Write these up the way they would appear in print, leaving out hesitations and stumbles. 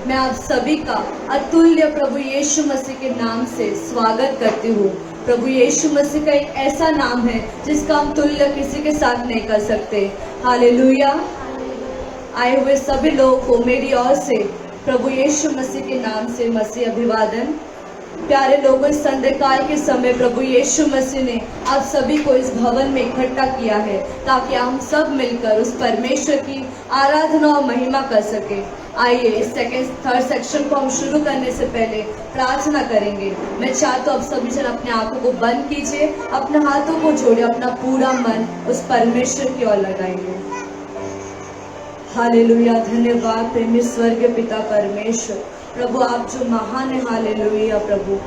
मैं आप सभी का अतुल्य प्रभु यीशु मसीह के नाम से स्वागत करती हूँ। प्रभु यीशु मसीह का एक ऐसा नाम है जिसका हम तुल्य किसी के साथ नहीं कर सकते। हालेलुया। आए हुए सभी लोगों को मेरी ओर से प्रभु यीशु मसीह के नाम से मसीह अभिवादन। प्यारे लोगों, इस संध्याकाल के समय प्रभु यीशु मसीह ने आप सभी को इस भवन में इकट्ठा किया है ताकि हम सब मिलकर उस परमेश्वर की आराधना और महिमा कर सके। आइए इस थर्ड सेक्शन को हम शुरू करने से पहले प्रार्थना करेंगे। मैं चाहता हूँ आप सभी जन अपने आंखों को बंद कीजिए, अपने हाथों को जोड़िए, अपना पूरा मन उस परमेश्वर की ओर लगाएंगे। हालेलुया। धन्यवाद प्रेमी स्वर्गीय पिता परमेश्वर, प्रभु आप जो महान है। हालेलुया प्रभु,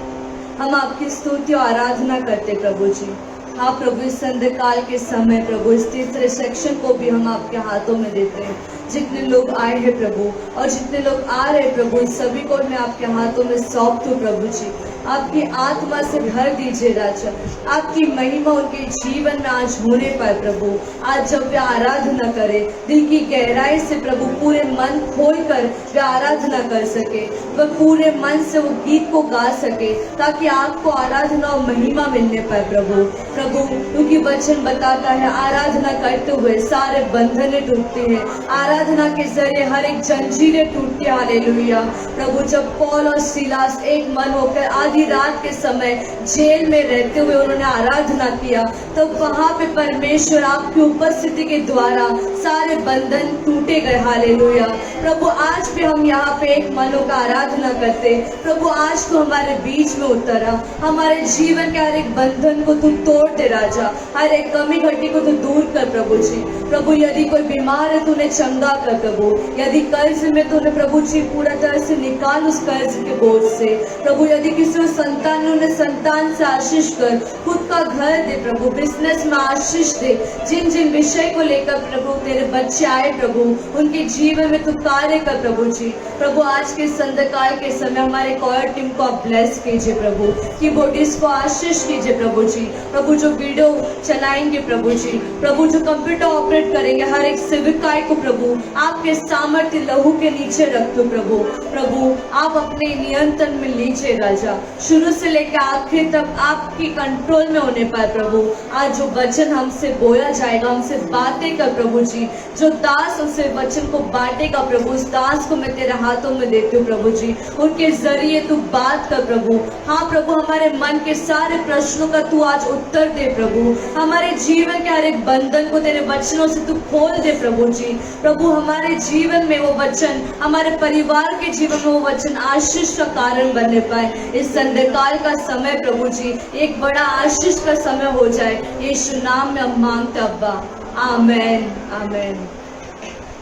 हम आपकी स्तुति और आराधना करते प्रभु जी। हाँ प्रभु, इस संध्याकाल के समय प्रभु इस तीसरे सेक्शन को भी हम आपके हाथों में देते हैं। जितने लोग आए हैं प्रभु और जितने लोग आ रहे हैं प्रभु, सभी को मैं आपके हाथों में सौंपती हूँ प्रभु जी। आपकी आत्मा से भर दीजिए राजा, आपकी महिमा उनके जीवन में आज होने पाए प्रभु। आज जब वे आराधना करें दिल की गहराई से प्रभु, पूरे मन खोल कर वे आराधना कर सके, वह पूरे मन से वो गीत को गा सके ताकि आपको आराधना और महिमा मिलने पाए प्रभु। प्रभु क्योंकि वचन बताता है आराधना करते हुए सारे बंधनें टूटते हैं, आराधना के जरिए हर एक जंजीरें टूटती है। हालेलुया प्रभु, जब पौल और सीलास एक मन होकर आधी रात के समय जेल में रहते हुए उन्होंने आराधना किया, तो वहां पे परमेश्वर आपकी उपस्थिति के द्वारा सारे बंधन टूटे गए। हालेलुया प्रभु, आज भी हम यहाँ पे एक मन होकर आराधना करते प्रभु। आज तो हमारे बीच में उतरा, हमारे जीवन के हर एक बंधन को तू तोड़ दे राजा, हर एक कमी घटी को तू दूर कर प्रभु जी। प्रभु यदि कोई बीमार है तूने चंगा कर प्रभु, यदि कर्ज में तूने प्रभु जी पूरा तरह से निकाल उस कर्ज के बोझ से प्रभु। यदि किसी को संतान है उन्हें संतान से आशीष कर, खुद का घर दे प्रभु, बिजनेस में आशीष दे। जिन जिन विषय को लेकर प्रभु तेरे बच्चे आए प्रभु, उनके जीवन में तू कार्य कर प्रभु जी। प्रभु आज के संध्याकाल के समय हमारे कॉयर टीम को आप ब्लेस कीजिए प्रभु, कीबोर्डिस्ट को आशीष कीजिए प्रभु जी। प्रभु जो वीडियो चलाएंगे प्रभु जी, प्रभु जो कंप्यूटर ऑपरेट करेंगे, हर एक सेविकाई को प्रभु आपके सामर्थ्य लहू के नीचे रख दो प्रभु। प्रभु आप अपने नियंत्रण में लीजिए राजा, शुरू से लेकर आखिर तक आपकी कंट्रोल में होने पाए प्रभु। आज जो वचन हमसे बोला जाएगा, हमसे बातें कर प्रभु जी, जो दास उसे वचन को बांटेगा प्रभु, उस दास को मैं तेरे हाथों में देती हूँ प्रभु जी। उनके जरिए तू बात कर प्रभु। हाँ प्रभु, हमारे मन के सारे प्रश्नों का तू आज उत्तर दे प्रभु। हमारे जीवन के हर एक बंधन को तेरे वचनों से तू खोल दे प्रभु जी। प्रभु हमारे जीवन में वो वचन, हमारे परिवार के जीवन में वो वचन आशीष का कारण बनने पाए। इस संध्याकाल का समय प्रभु जी एक बड़ा आशीष का समय हो जाए, यीशु नाम में हम मांगते अब्बा, आमेन आमेन।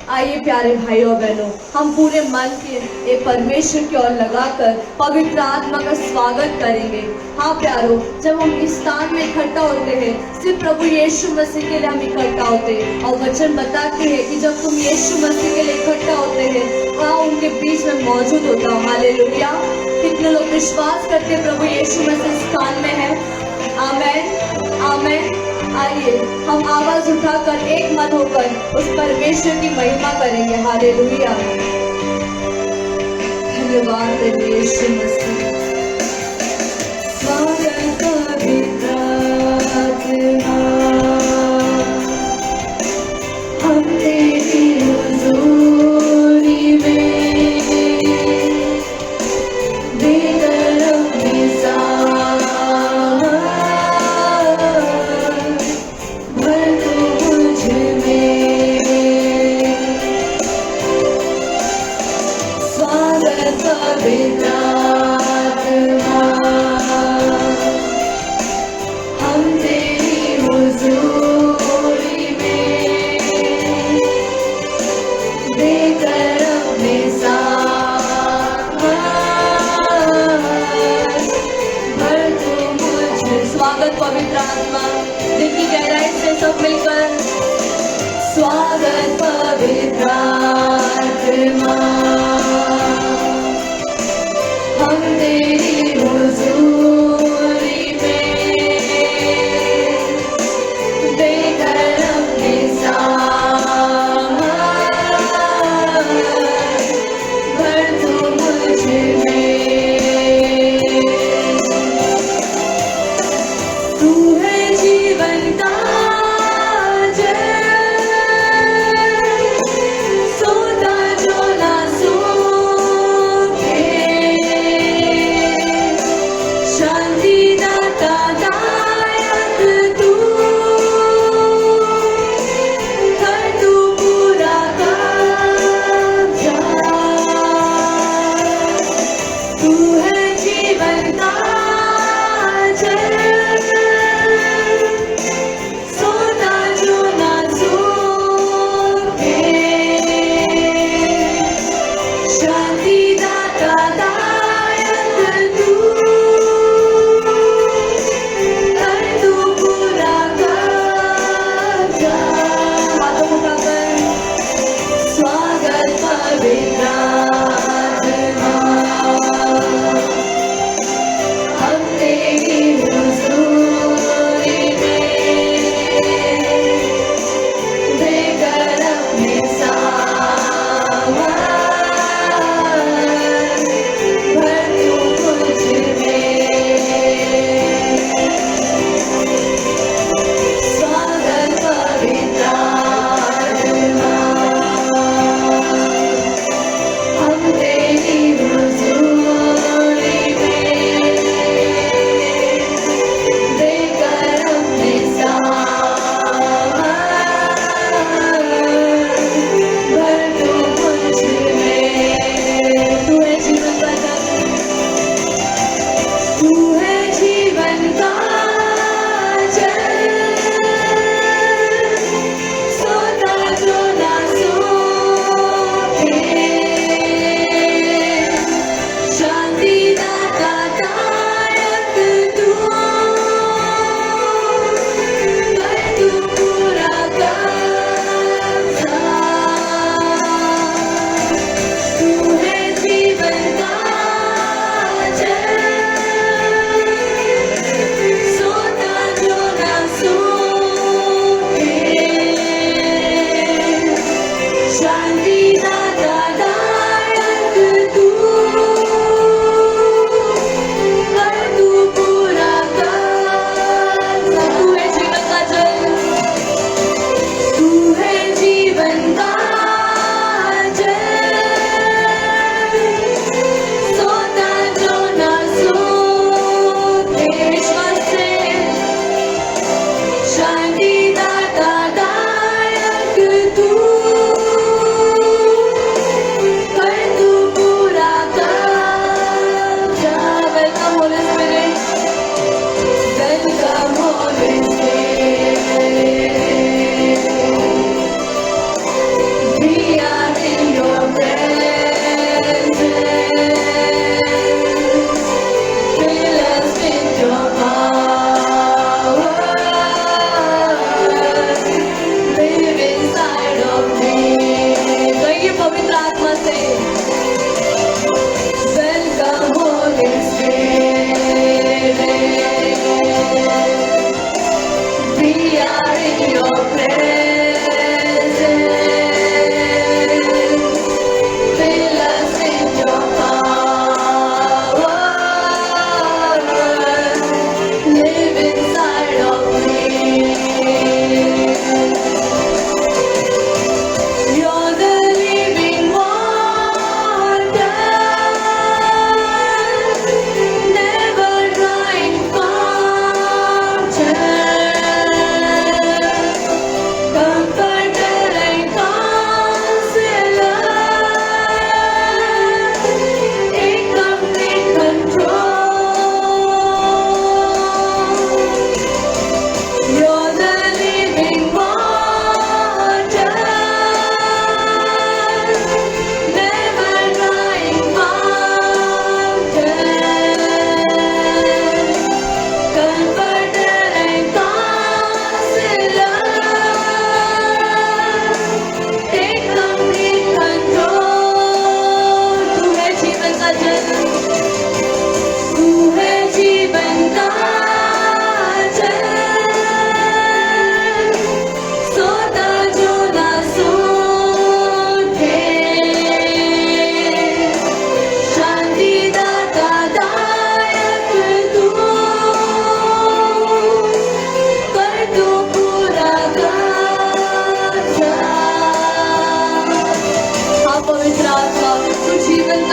आइए प्यारे भाइयों बहनों, हम पूरे मन के एक परमेश्वर की ओर लगाकर पवित्र आत्मा का स्वागत करेंगे। हाँ प्यारो, जब हम इस स्थान में इकट्ठा होते हैं सिर्फ प्रभु यीशु मसीह के लिए हम इकट्ठा होते हैं, और वचन बताते हैं कि जब तुम यीशु मसीह के लिए इकट्ठा होते हैं वहाँ उनके बीच में मौजूद होता हो। हालेलुया। कितने लोग विश्वास करते हैं प्रभु यीशु मसीह स्थान में है? आमेन आमेन। आइए हम आवाज उठाकर एक मन होकर उस परमेश्वर की महिमा करेंगे। हालेलुया। धन्यवाद यीशु मसीह। स्वागत पवित्र आत्मा, हम तेरी हुजूरी में बेदर्द निसार भर तू मुझ में। स्वागत पवित्र आत्मा, हम तेरी हुजूरी में देकर अपने साथ भर तू मुझ। स्वागत पवित्र आत्मा, दिल की गहराई से सब मिलकर स्वागत पवित्र आत्मा, हम तेरी हुजूरी में देकर अपने साथ भर तू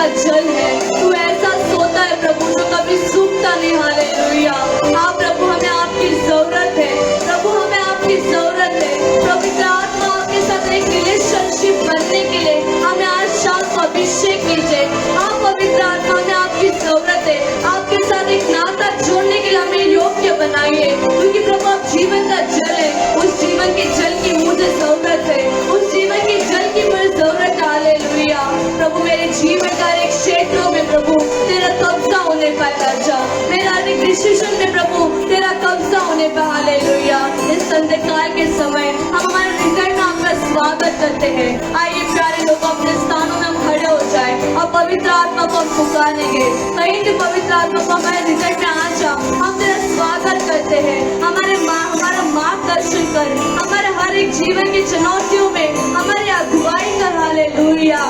का जल है, तू ऐसा सोता है प्रभु जो कभी सूखता नहीं। हालेलुया। हाँ प्रभु, हमें आपकी जरूरत है, प्रभु हमें आपकी जरूरत है। पवित्र आत्मा आपके साथ एक रिलेशनशिप बनने के लिए हमें आज शाम को अभिषेक कीजिए। हाँ पवित्र आत्मा, हमें आपकी जरूरत है, आपके साथ एक नाता जोड़ने के लिए हमें योग्य बनाइए, क्योंकि प्रभु आप जीवन का जल है। उस जीवन के जल की मुझे जरूरत है, उस जीवन के जल की मुझे जरूरत है। हालेलुया। प्रभु मेरे जीवन का एक क्षेत्रों में प्रभु तेरा कब्जा होने पाए राजा, मेरा एक डिसीजन में प्रभु तेरा कब्जा होने पाए। हालेलुया। इस संध्याकाल के समय हम हमारे हृदय में आपका स्वागत करते हैं। आइए प्यारे लोग, अपने स्थानों में हम खड़े हो जाए और पवित्र आत्मा को हम पुकारेंगे। कहीं भी पवित्र आत्मा को हमारे हृदय में आ जा, हम तेरा स्वागत करते हैं। हमारा मार्गदर्शन कर, हमारे हर एक जीवन की चुनौतियों में हमारी अगुवाई कर। हालेलुया।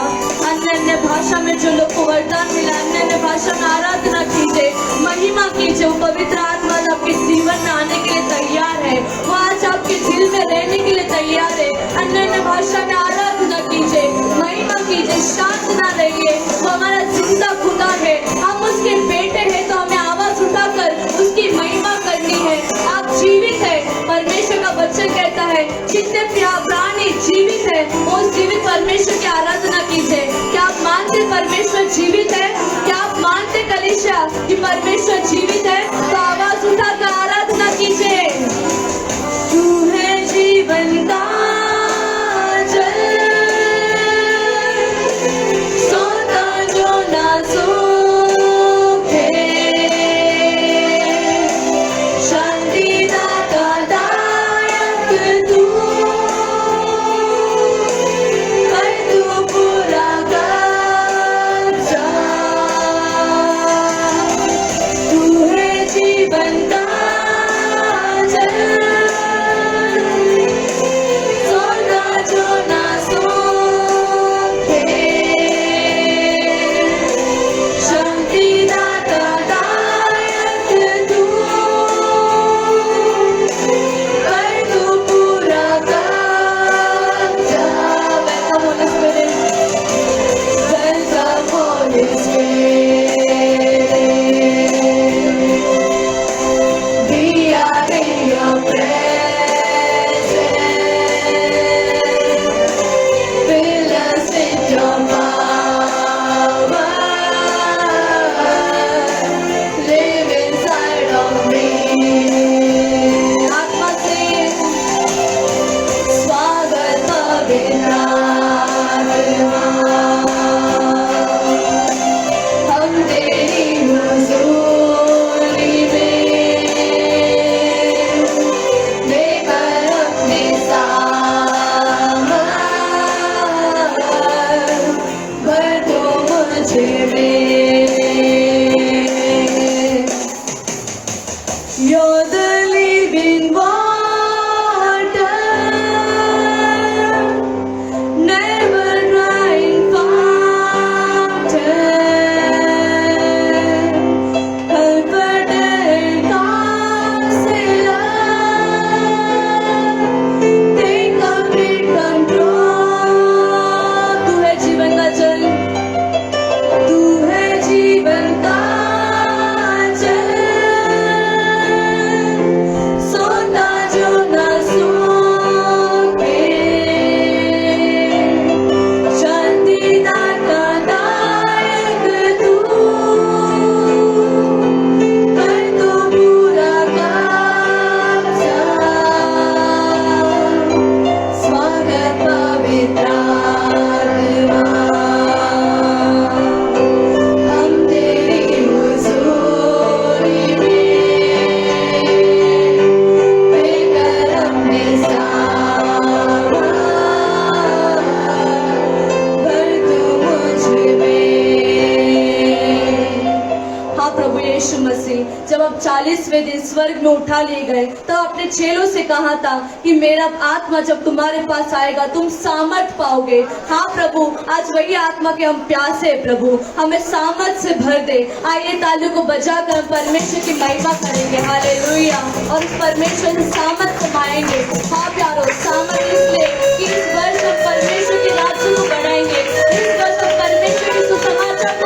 अन्य भाषा में जो लोग को वरदान मिला, अन्य भाषा में आराधना कीजिए, महिमा कीजिए। वो पवित्र आत्मा आपके जीवन में आने के लिए तैयार है, वो आज आपके दिल में रहने के लिए तैयार है। अन्य भाषा में आराधना कीजिए, महिमा कीजिए, शांत ना रहिए। वो हमारा जिंदा खुदा है, हम उसके बेटे हैं, तो हमें आवाज उठाकर उसकी महिमा करनी है। आप जीवित है, परमेश्वर का वचन कहता है जितने प्राणी जीवित है उस जीवित परमेश्वर की आराधना कीजिए। क्या आप मानते परमेश्वर जीवित है? क्या आप मानते कलीसिया कि परमेश्वर जीवित है? तो आवाज उठाकर आराधना कीजिए। तू है जीवन का जल, सोता जो ना सूखे, शांति दाता दायक तू, कर तू पूरा कब्जा। तू है जीवन का जल, सोना जो ना सूखे, शांति दाता दायक तू, कर तू पूरा कब्जा। Welcome Holy Spirit, we are in your presence, fill us with your power, live inside of me. आत्मा से स्वागत पवित्र आत्मा, हम तेरी हुजूरी में लेकर अपने सामान, भर दो मुझे में। You're the living water, never drying fountain, comforter and counselor, take complete control. तू है जीवन का जल, तू है जीवन का जल, सोता जो ना सूखे, शांति दाता दायक तू, कर तू पूरा कब्जा। स्वागत पवित्र आत्मा, हम तेरी हुजूरी में लेकर अपने सामान, भर तू मुझ में। हाँ प्रभु यीशु मसीह, जब आप 40वें दिन स्वर्ग में उठा लिए गए तो अपने चेलों से कहा था कि मेरा आत्मा जब तुम्हारे पास आएगा तुम सामर्थ पाओगे। हाँ प्रभु, आज वही आत्मा के हम प्यासे हैं प्रभु, हमें सामर्थ से भर दे। आइए तालियों को बजाकर हम परमेश्वर की महिमा करेंगे। हालेलुया। और इस परमेश्वर से सामर्थ कमाएंगे। हाँ प्यारो, सामर्थ इसलिए कि इस वर्ष हम परमेश्वर के राज्य को बढ़ाएंगे, इस वर्ष हम परमेश्वर के सुसमाचार को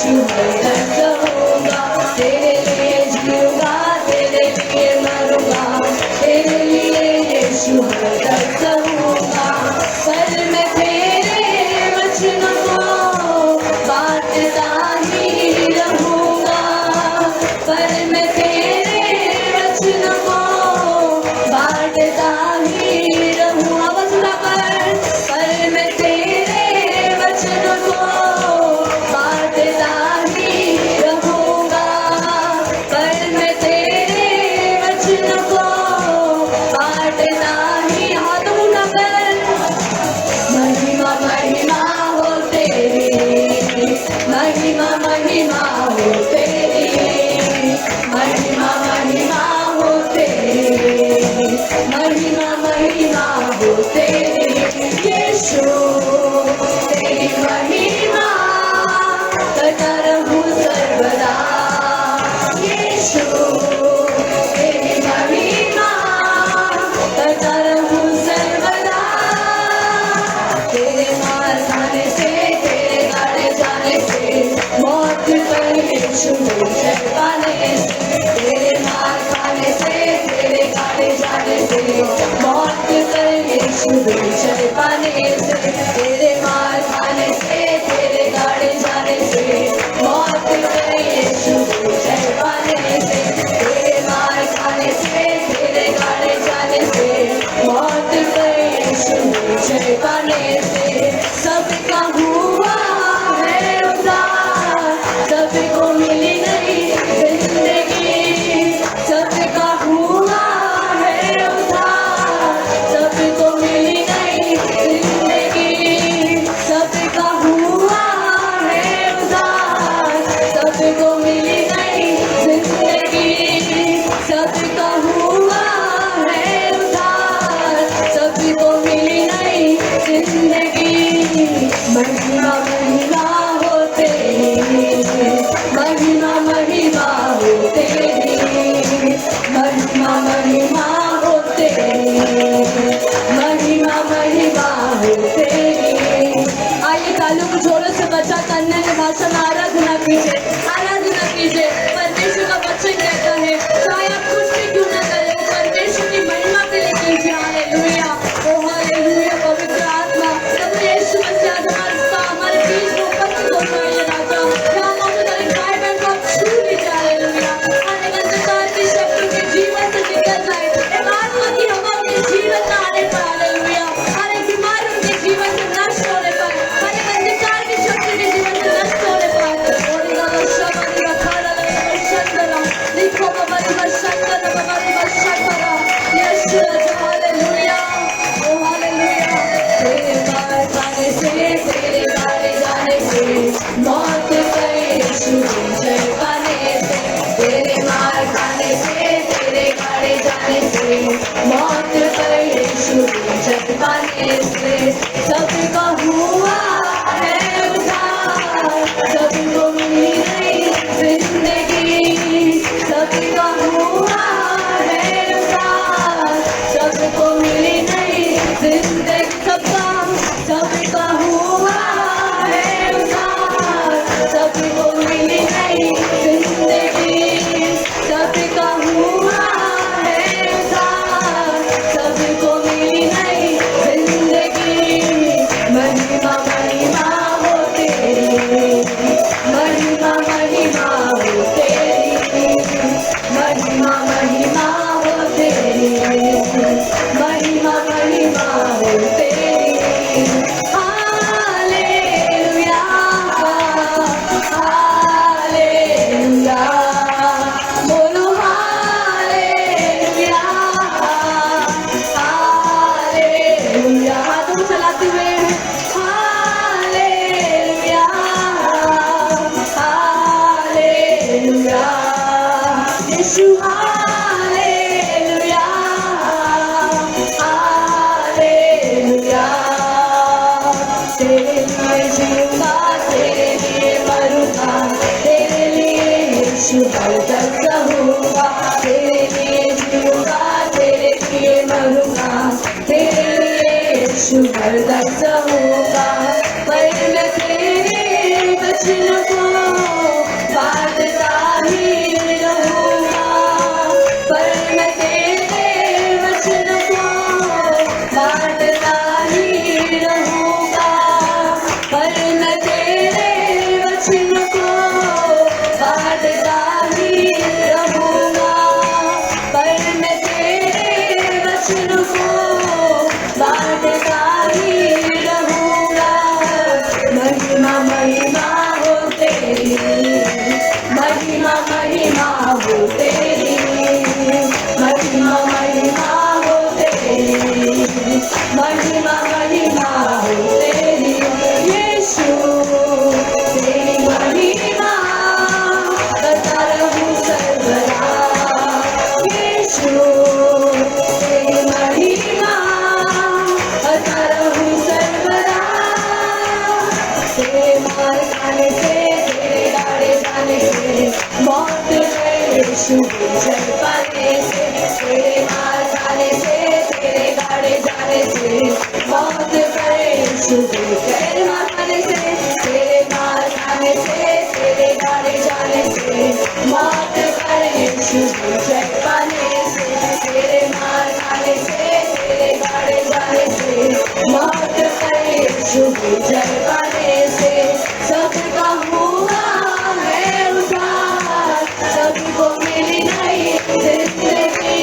यीशु हर दर्द सहूंगा, तेरे लिए जीऊंगा, तेरे लिए मरूंगा, तेरे लिए यीशु हर दर्द सहूंगा। पर मैं तेरे वचनों को बांटता ही रहूंगा, पर मैं तेरे वचनों को बांटता ही रहूंगा। पर मैं तेरे वचनों को बांटता ही रहूंगा, पर मैं तेरे वचनों को बांटता ही। हाथ उठाकर महिमा महिमा हो तेरी, महिमा महिमा हो तेरी, महिमा महिमा हो तेरी, महिमा महिमा हो तेरी। यीशु तेरी महिमा करता रहूं सर्वदा, यीशु तेरी महिमा करता रहूं सर्वदा। तेरे मार खाने से, तेरे गाड़े जाने से, मौत पर यीशु विजय पाने से, तेरे मार खाने से, तेरे गाड़े जाने से, मौत पर यीशु विजय पाने से, तेरे मार खाने से, तेरे गाड़े जाने से, मौत पर यीशु विजय पाने से, तेरे मार खाने से, तेरे गाड़े जाने से, मौत पर यीशु विजय पाने से। सबका हुआ है उद्धार, सबको मिली नहीं जिंदगी, सबका हुआ है उद्धार, सबको मिली नहीं जिंदगी, सबका हुआ है उद्धार, सबको मिली नहीं जिंदगी, सबका हुआ है उद्धार, सबको मिली नहीं जिंदगी। महिमा महिमा हो तेरी, महिमा महिमा हो तेरी, महिमा महिमा हो तेरी, महिमा महिमा हो तेरी। आइए तालियों को जोरों से बचा करने की भाषा में आराधना कीजिए, आराधना कीजिए। परमेश्वर का वचन कहता है चाहे आप कुछ भी क्यों ना करें, परमेश्वर की महिमा के लिए कीजिए। हालेलुया, ओ हालेलुया। पवित्र आत्मा प्रभु यीशु मसीह हमारे बीच में उपस्थित हो जाइए राजा। यहाँ मौजूद हर एक भाई बहन को आप छू लीजिए। हालेलुया, आने अंधकार की शक्ति के जीवन से निकल जाए, एक आत्मा की हवा उनके जीवन में आने पर। हालेलुया, हर एक बीमारी उनके जीवन से नष्ट होने पर, हर एक अंधकार की शक्ति के जीवन से नष्ट होने पर। और लिखो बाबा शंकर बाबा शंकर यीशु राजा। हालेलुया, ओ हालेलुया। तेरे मार खाने से, तेरे गाड़े जाने से, मौत पर यीशु विजय पाने से, तेरे मार खाने से, तेरे गाड़े जाने से, मौत पर यीशु विजय पाने से। सबका हुआ है उद्धार, सबको मिली नहीं जिंदगी, सबका हुआ है उद्धार, सबको मिली नहीं जिंदगी, सबका हुआ है उद्धार, सबको मिली नहीं जिंदगी, सबका हुआ है उद्धार, सबको मिली नहीं जिंदगी। महिमा महिमा हो तेरी, महिमा महिमा हो तेरी, महिमा महिमा हो तेरी, महिमा महिमा हो तेरी। हालेलुया, हालेलुया, बोलो हालेलुया, हालेलुया। हाथों को चलाते हुए हालेलुया, हालेलुया, यीशु हालेलुया, हालेलुया। तेरे लिए जीऊंगा, तेरे लिए मरूंगा, तेरे लिए यीशु हर दर्द सहूंगा, तेरे लिए जीऊंगा, तेरे लिए मरूंगा, तेरे लिए यीशु हर दर्द सहूंगा। पर मैं तेरे वचनों को मौत पर यीशु विजय पाने से, तेरे मार खाने से, तेरे गाड़े जाने से, मौत पर यीशु विजय मार खाने से, तेरे मार खाने से, तेरे गाड़े जाने से, मौत पर यीशु विजय पाने से, तेरे मार खाने से, तेरे गाड़े जाने से, मौत पर यीशु विजय पाने से, सबका हुआ है उद्धार, सबको मिली नई जिंदगी,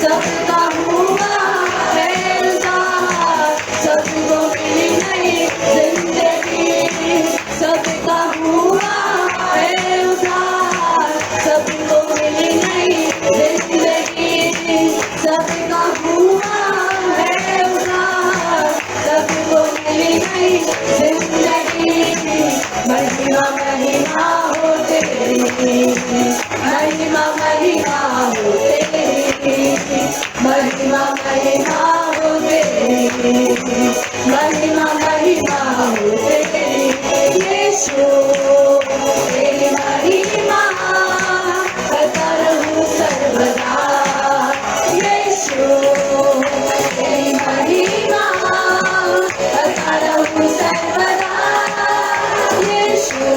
सबका हुआ है उद्धार, सबको मिली नई जिंदगी, सबका हुआ है उद्धार, सबको मिली नई जिंदगी, सबका हुआ है उद्धार, सबको मिली नई जिंदगी। महिमा महिमा हो तेरी, महिमा महिमा हो तेरी, महिमा महिमा हो तेरी, महिमा महिमा हो तेरी, यीशु तेरी महिमा करता रहूं सर्वदा, यीशु तेरी महिमा करता रहूं सर्वदा, यीशु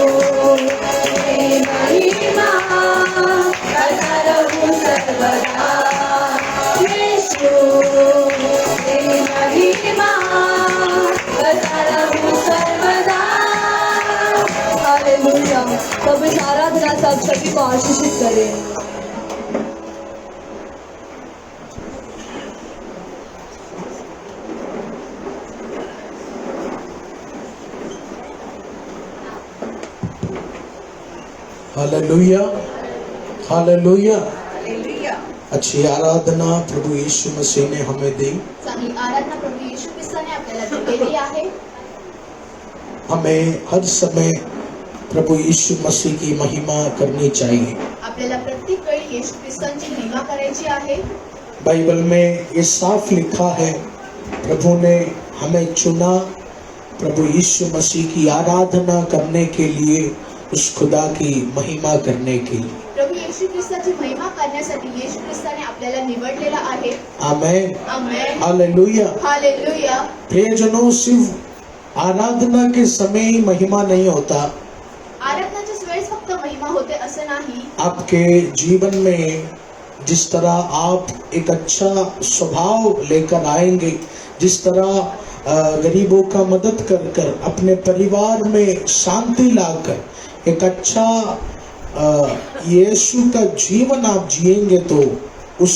तेरी महिमा करता रहूं सर्वदा, यीशु तेरी महिमा करता रहूं सर्वदा। हालेलुया। प्रभु इस आराधना से आप सभी को आशीषित करें। Hallelujah, hallelujah. हालेलुया। अच्छी आराधना प्रभु यीशु मसीह ने हमें दी। चांगली आराधना प्रभू येशू ख्रिस्ताने आपल्याला दिलेली आहे। हमें हर समय प्रभु यीशु मसीह की महिमा करनी चाहिए। आपल्याला प्रत्येक वेळी येशू ख्रिस्तांची महिमा करायची आहे। बाइबल में ये साफ लिखा है, प्रभु ने हमें चुना प्रभु यीशु मसीह की आराधना करने के लिए, उस खुदा की महिमा करने के लिए। प्रभू येशू ख्रिस्ताची महिमा करण्यासाठी येशू ख्रिस्ताने आपल्याला निवडलेला आहे। आमेन, आमेन, हालेलुया। हालेलुया। प्रियजनों, सिर्फ आराधना के समय ही महिमा नहीं होता, आराधनाच्या वेळेस फक्त महिमा होते असं नाही। आपके जीवन में जिस तरह आप एक अच्छा स्वभाव लेकर आएंगे, जिस तरह गरीबों का मदद कर कर अपने परिवार में शांति लाकर एक अच्छा यीशु का जीवन आप जिएंगे, तो उस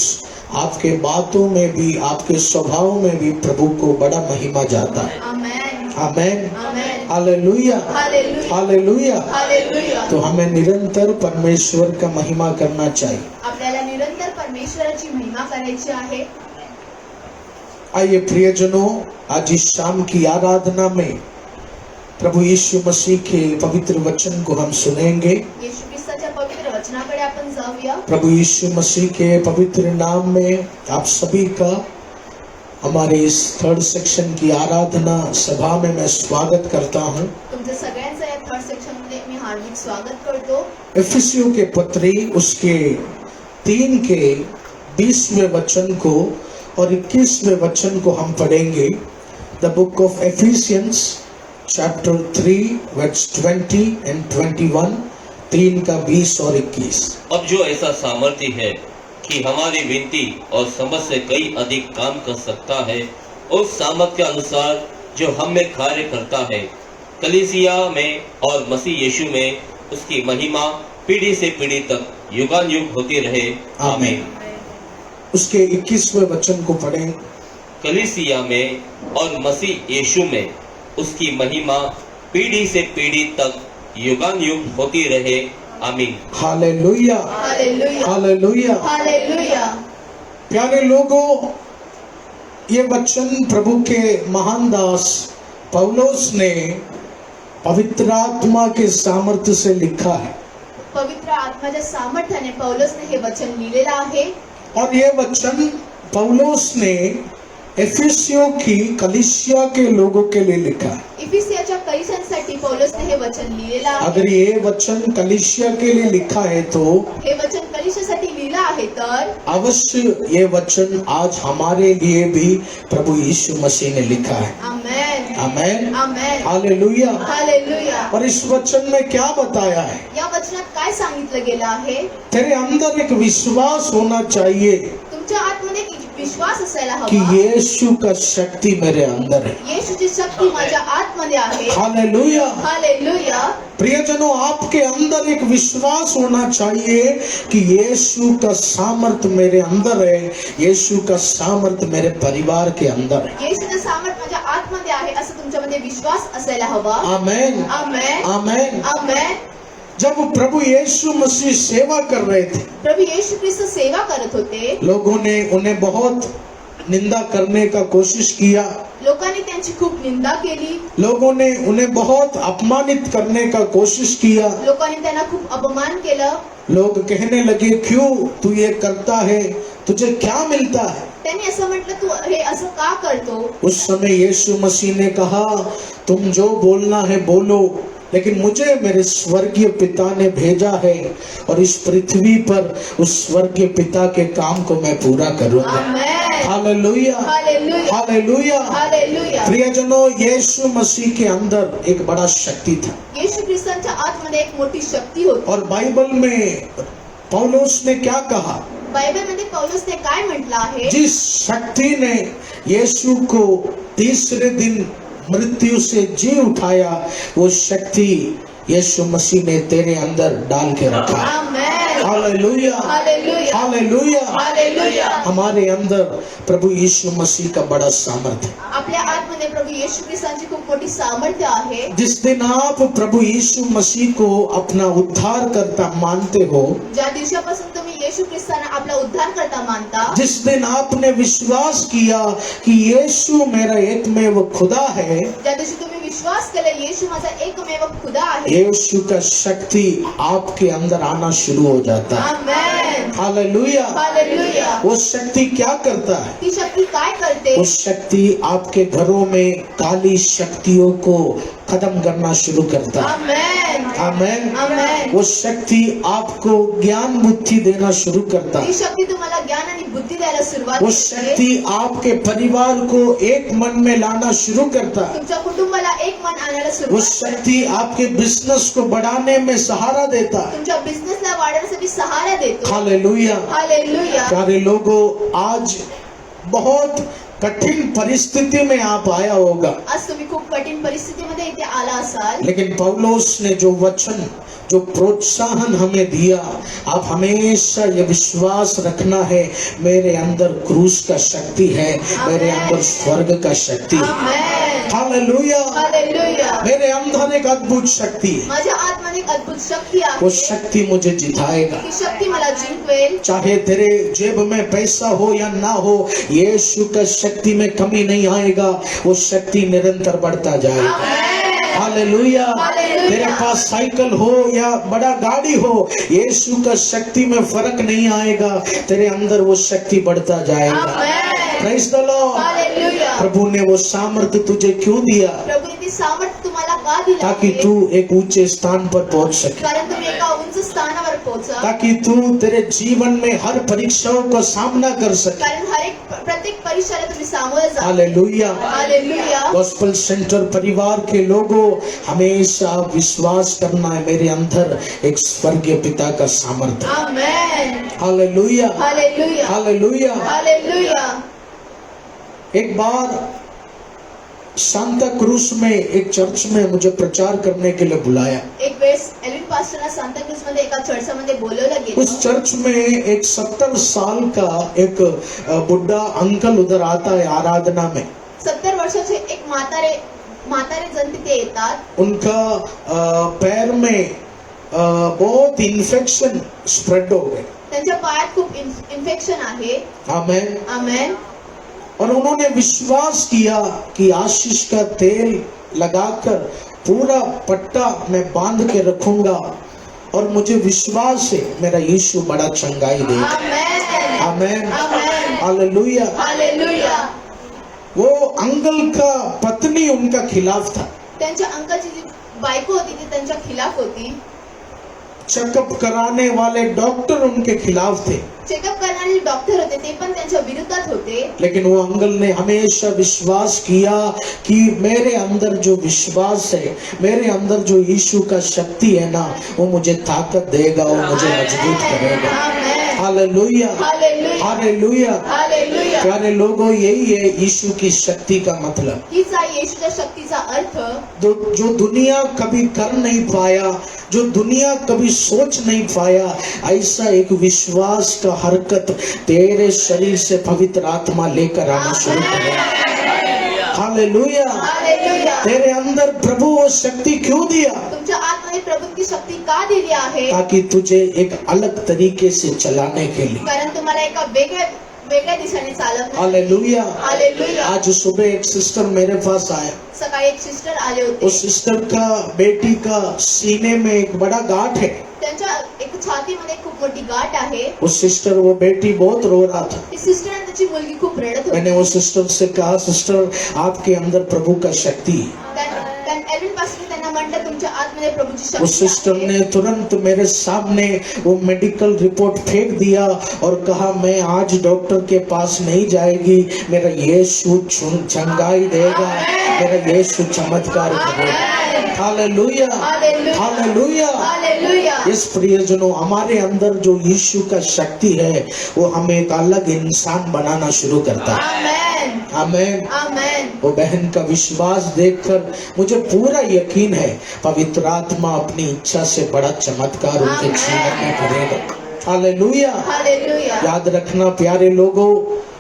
आपके बातों में भी, आपके स्वभाव में भी प्रभु को बड़ा महिमा जाता है। आमेन, आमेन, आमेन, हालेलुया, हालेलुया, हालेलुया। हालेलुया। तो हमें निरंतर परमेश्वर का महिमा करना चाहिए। आपल्याला निरंतर परमेश्वराची महिमा करायची आहे। आइए प्रियजनों, आज इस शाम की आराधना में प्रभु यीशु मसीह के पवित्र वचन को हम सुनेंगे। येशू ख्रिस्ताच्या पवित्र वचनाकडे आपण जाऊया। प्रभु यीशु मसीह के पवित्र नाम में आप सभी का हमारे इस थर्ड सेक्शन की आराधना सभा में मैं स्वागत करता हूँ। तुमचं सगळ्यांचं या थर्ड सेक्शन मध्ये मी हार्दिक स्वागत करतो। इफिसियों के पत्री उसके 3 के 20वें वचन को और 21वें वचन को हम पढ़ेंगे। The book of Ephesians chapter 3 verse 20 and 21, 3 का 20 और 21। अब जो ऐसा सामर्थ्य है कि हमारी विनती और समझ से कई अधिक काम कर सकता है, उस सामर्थ्य के अनुसार जो हम में कार्य करता है, कलीसिया में और मसीह यीशु में उसकी महिमा पीढ़ी से पीढ़ी तक युगानुयुग होती रहे। आमीन। उसके 21वें वचन को पढ़ें। कलीसिया में और मसीह यीशु में उसकी महिमा पीढ़ी से पीढ़ी तक युगानुयुग होती रहे। आमीन। Hallelujah, hallelujah, hallelujah. हालेलुया। प्यारे लोगों, ये वचन प्रभु के महान दास पौलुस ने पवित्र आत्मा के सामर्थ्य से लिखा है। पवित्र आत्म्याच्या सामर्थ्याने पौलुसने हे वचन लिहिलेलं आहे। और ये वचन पौलुस ने एफिसियों की कलीसिया के लोगों के लिए लिखा है। इफिसियाच्या कलीसियांसाठी पौलुस पौलोसने हे वचन लिहिलेलं आहे. अगर ये वचन कलीसिया के लिए लिखा है तो हे वचन कलिशासाठी लिहिलं आहे तर अवश्य ये वचन आज हमारे लिए भी प्रभु यीशु मसीह ने लिखा है। आमेन आमेन, आमेन हालेलुया। हालेलुया. और इस वचन में क्या बताया है? या वचनात काय सांगितलं गेलं आहे? तेरे अंदर एक विश्वास होना चाहिए तुमच्या आतमध्ये एक विश्वास असायला कि हवा. यीशु का शक्ति मेरे अंदर है। येशूची शक्ती माझ्या आतमध्ये आहे. हालेलुया। हालेलुया. प्रियजनों, आपके अंदर एक विश्वास होना चाहिए कि यीशु का सामर्थ्य मेरे अंदर है, यीशु का सामर्थ्य मेरे परिवार के अंदर है। येशूचं सामर्थ्य माझ्या आतमध्ये आहे असं तुमच्यामध्ये विश्वास असायला हवा. आमेन, आमेन आमेन। आमेन. जब प्रभु यीशु मसीह सेवा कर रहे थे, प्रभू येशू ख्रिस्त सेवा करत होते. लोगों ने उन्हें बहुत निंदा करने का कोशिश किया, लोकांनी त्यांची खूप निंदा केली. लोगों ने उन्हें बहुत अपमानित करने का कोशिश किया। लोकांनी त्यांना खूप अपमान केलं. लोग कहने लगे, क्यों तू ये करता है, तुझे क्या मिलता है? त्यांनी असं म्हटलं, तू हे असं का करतो? उस समय यीशु मसीह ने कहा, तुम जो बोलना है बोलो, लेकिन मुझे मेरे स्वर्गीय पिता ने भेजा है और इस पृथ्वी पर उस स्वर्गीय पिता के काम को मैं पूरा करूंगा। Amen. Hallelujah, hallelujah. Hallelujah. Hallelujah. प्रियजनों, यीशु मसीह के अंदर एक बड़ा शक्ति था येशू ख्रिस्तांच्या आतमध्ये एक मोठी शक्ती होती. और बाइबल में पौलुस ने क्या कहा? बायबलमध्ये पौलुसने काय म्हटलं आहे? जिस शक्ति ने यीशु को तीसरे दिन मृत्यु से जी उठाया, वो शक्ति यीशु मसीह ने तेरे अंदर डाल के रखा। Amen. Hallelujah, hallelujah. Hallelujah. Hallelujah. हमारे अंदर प्रभु यीशु मसीह का बड़ा सामर्थ्य है। आपल्या आतमध्ये प्रभू येशू ख्रिस्तांची खूप मोठी सामर्थ्य आहे. जिस दिन आप प्रभु यीशु मसीह को अपना उद्धार करता मानते हो, ज्या दिवसापासून तुम्ही येशू ख्रिस्तांना आपला उद्धार करता मानता, जिस दिन आपने विश्वास किया कि यीशु मेरा एकमेव खुदा है, ज्या दिवशी तुम्ही विश्वास केला येशू माझा एकमेव खुदा आहे, यीशु का शक्ति आपके अंदर आना शुरू हो जाता है। आमेन. हालेलुया। हालेलुया. वो शक्ति क्या करता है? ती शक्ती काय करते? वो शक्ति आपके घरों में काली शक्तियों को खत्म करना शुरू करता है। आमेन. आमेन। आमेन. वो शक्ति आपको ज्ञान बुद्धि देना शुरू करता ती है। शक्ती तुम्हाला ज्ञान आणि बुद्धी द्यायला सुरुवात वो करते. शक्ति आपके परिवार को एक मन में लाना शुरू करता है। तुमच्या कुटुंबाला एक मन आणायला वो सुरुवात शक्ति आपके बिजनेस को बढ़ाने में सहारा देता है। तुमच्या बिझनेसला वाढवण्यासाठी सहारा देतो. हालेलुया। हालेलुया. प्यारे लोगों, आज बहुत कठिन परिस्थिति में आप आया होगा, आज तुम्ही खूप कठीण परिस्थितीमध्ये इथे आला असाल, लेकिन पौलुस ने जो वचन, जो प्रोत्साहन हमें दिया, आप हमेशा ये विश्वास रखना है, मेरे अंदर क्रूस का शक्ति है, मेरे अंदर स्वर्ग का शक्ति है। आमेन. हालेलुया। हालेलुया. मेरे अंदर एक अद्भुत शक्ति है, माझ्या आतमध्ये एक अद्भुत शक्ती आहे. वो शक्ति मुझे जिताएगा। ती शक्ती मला जिंकवेल. चाहे तेरे जेब में पैसा हो या ना हो, यीशु का शक्ति में कमी नहीं आएगा, वो शक्ति निरंतर बढ़ता जाएगा। आमेन. हालेलुया। हालेलुया। तेरे पास साइकिल हो या बड़ा गाड़ी हो, यीशु का शक्ति में फर्क नहीं आएगा, तेरे अंदर वो शक्ति बढ़ता जाएगा। Amen. Praise the Lord. Hallelujah. प्रभु ने वो सामर्थ्य तुझे क्यों दिया? प्रभूने ती सामर्थ्य तुम्हाला का दिलं ताकि आहे? तू एक ऊंचे स्थान पर पहुंच सके, कारण तुम्ही एका उंच स्थानावर पोहोचा. ताकि तू तेरे जीवन में हर परीक्षाओं का सामना कर सके। कारण प्रत्येक परीक्षेला तुम्ही सामोरे जा. हालेलुया। हालेलुया. गॉस्पेल सेंटर परिवार के लोगों, हमेशा विश्वास करना है, मेरे अंदर एक स्वर्गीय पिता का सामर्थ्य है। Amen. Hallelujah, hallelujah. Hallelujah. Hallelujah. एक बार सांता क्रूज में एक चर्च में मुझे प्रचार करने के लिए बुलाया। एक वेळेस एल्विन पास्टरला सांता क्रूज मध्ये एका चर्चमध्ये बोलवलं गेलं. उस चर्च में एक 70 साल का एक बुढ़ा अंकल उधर आता है आराधना में। 70 वर्षाचे एक म्हातारे जण तिथे येतात. उनका पैर में बहुत इन्फेक्शन स्प्रेड हो गए। त्यांच्या पायात खूप इन्फेक्शन आहे. आमेन। आमेन. और उन्होंने विश्वास किया कि आशीष का तेल लगाकर पूरा पट्टा मैं बांध के रखूंगा और मुझे विश्वास है मेरा यीशु बड़ा चंगाई देगा। आमेन. आमेन। आमेन. हालेलुया। हालेलुया. वो अंकल का पत्नी उनका खिलाफ था। त्यांच्या अंकलची जी बायको होती ती त्यांच्या खिलाफ होती. चेकअप कराने वाले डॉक्टर उनके खिलाफ थे, चेकअप करणारे डॉक्टर होते ते पण त्यांच्या विरोधात होते. लेकिन वो अंकल ने हमेशा विश्वास किया कि मेरे अंदर जो विश्वास है, मेरे अंदर जो यीशु का शक्ति है ना, वो मुझे ताकत देगा, वो मुझे मजबूत करेगा. Amen. Hallelujah, hallelujah. Hallelujah. Hallelujah. प्यारे लोगों, यही है यीशु की शक्ति का मतलब. हीच आहे येशूच्या शक्तीचा अर्थ. जो दुनिया कभी कर नहीं पाया, जो दुनिया कभी सोच नहीं पाया, ऐसा एक विश्वास का हरकत तेरे शरीर से पवित्र आत्मा लेकर आना शुरू करेगा. हालेलुया. हालेलुया. तेरे अंदर प्रभु वो शक्ति क्यों दिया? तुमच्या आतमध्ये प्रभूची शक्ती का दिली आहे? ताकि तुझे एक अलग तरीके से चलाने के लिए. कारण तुम्हाला एका वेगळ्या दिशेने चालवणं. हालेलुया. हालेलुया. आज सुबह एक सिस्टर मेरे पास आया. सकाळी एक सिस्टर आले होते. उस सिस्टर का बेटी का सीने में एक बड़ा गांठ है. त्यांच्या एक छातीमध्ये खूप मोठी गाठ आहे. उस सिस्टर, वो बेटी बहुत रो रहा था. ती सिस्टर आणि त्याची मुलगी खूप रडत होती. मैंने वो सिस्टर से कहा, सिस्टर आपके अंदर प्रभु का शक्ति है. एल्विन पास्टर त्यांना म्हटलं तुमच्या आतमध्ये प्रभूची उस शक्ती सिस्टर आहे. ने तुरंत मेरे सामने वो मेडिकल रिपोर्ट फेंक दिया और कहा, मैं आज डॉक्टर के पास नहीं जाएगी, मेरा यीशु चंगाई देगा, मेरा यीशु चमत्कार करेगा. Hallelujah, hallelujah. हालेलुया. हालेलुया. इस प्रियजनों, हमारे अंदर जो यीशु का शक्ति है, वो हमें एक अलग इंसान बनाना शुरू करता है. आमेन. आमेन. आमेन. वो बहन का विश्वास देखकर मुझे पूरा यकीन है पवित्र आत्मा अपनी इच्छा से बड़ा चमत्कार उनके जीवन में करेगा. हालेलुया. हालेलुया. याद रखना प्यारे लोगों,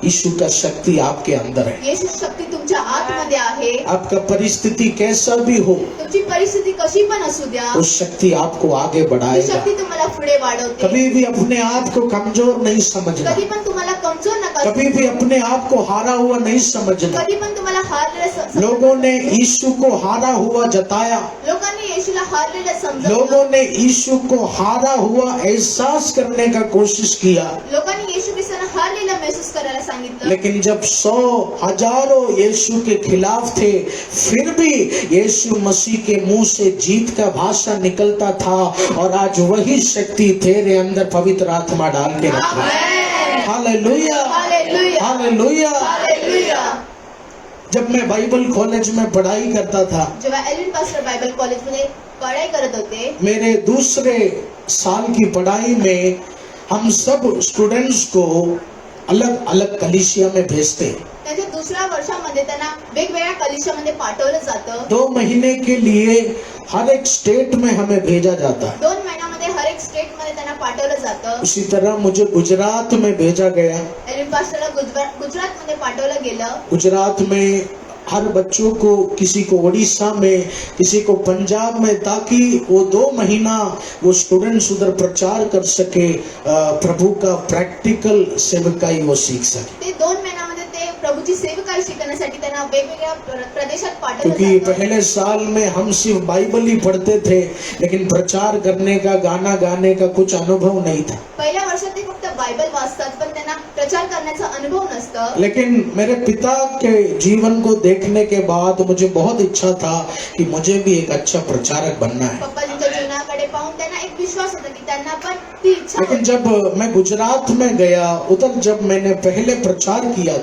यीशु का शक्ति आपके अंदर है. येशू शक्ती तुमच्या आतमध्ये आहे. आपका परिस्थिति कैसा भी हो, तुमची परिस्थिती कशी पण असू द्या, वो शक्ति आपको आगे ती बढ़ाएगा. शक्ती तुम्हाला पुढे वाढवते. कभी भी अपने आप को कमजोर नहीं समझना, कधी पण तुम्हाला कमजोर नका कभी भी अपने आप को हारा हुआ नहीं समझना. कधी पण तुम्हाला हारलेलं लोगों ने यीशु को हारा हुआ जताया, लोकांनी येशूला हारलेलं समजलं. लोगों ने यीशु को हारा हुआ एहसास करने का कोशिश किया, लोकांनी येशू ख्रिस्ताला हारलेलं महसूस करायला सांगितलं. लेकिन जब 100 हजारों यीशु के खिलाफ थे, फिर भी यीशु मसीह के मुंह से जीत का भाषा निकलता था. और आज वही शक्ति तेरे अंदर पवित्र आत्मा डाल के रखा है. Amen. Hallelujah, hallelujah. Hallelujah. Hallelujah. जब मैं बाइबल कॉलेज में पढ़ाई करता था, जेव्हा एल्विन पास्टर बायबल कॉलेजमध्ये पढ़ाई करत होते, मेरे दूसरे साल की पढ़ाई में हम सब स्टूडेंट्स को अलग अलग कलीसिया में भेजते. त्यांच्या दुसऱ्या वर्षामध्ये त्यांना वेगवेगळ्या कलिशामध्ये पाठवलं जातं. 2 महीने के लिए हर एक स्टेट में हमें भेजा जाता है. 2 महिन्यामध्ये हर एक स्टेट मध्ये त्यांना पाठवलं जातं. उसी तरह मुझे गुजरात में भेजा गया. एल्विन पास्टरला गुजरात मध्ये पाठवलं गेलं. गुजरात में हर बच्चों को, किसी को उड़ीसा में, किसी को पंजाब में, ताकि वो 2 महीना वो स्टूडेंट्स उधर प्रचार कर सके, प्रभु का प्रैक्टिकल सेवकाई वो सीख सके. ते 2 महिन्यामध्ये ते प्रभूची सेवकाई शिकण्यासाठी त्यांना वेगवेगळ्या प्रदेशात पाठवलं क्योंकि जातं. पहले साल में हम सिर्फ बाइबल ही पढ़ते थे, लेकिन प्रचार करने का, गाना गाने का कुछ अनुभव नहीं था. पहिल्या वर्षात ते फक्त बायबल वाचतात, पण त्यांना प्रचार करण्याचा अनुभव नसतं. लेकिन मेरे पिता के जीवन को देखने के बाद मुझे बहुत इच्छा था कि मुझे भी एक अच्छा प्रचारक बनना है. पप्पाजींच्या जीवनाकडे पाहून त्यांना एक विश्वास होता की त्यांना पण ती इच्छा लेकिन होती. जब मैं गुजरात में गया, उधर जब मैंने पहले प्रचार किया,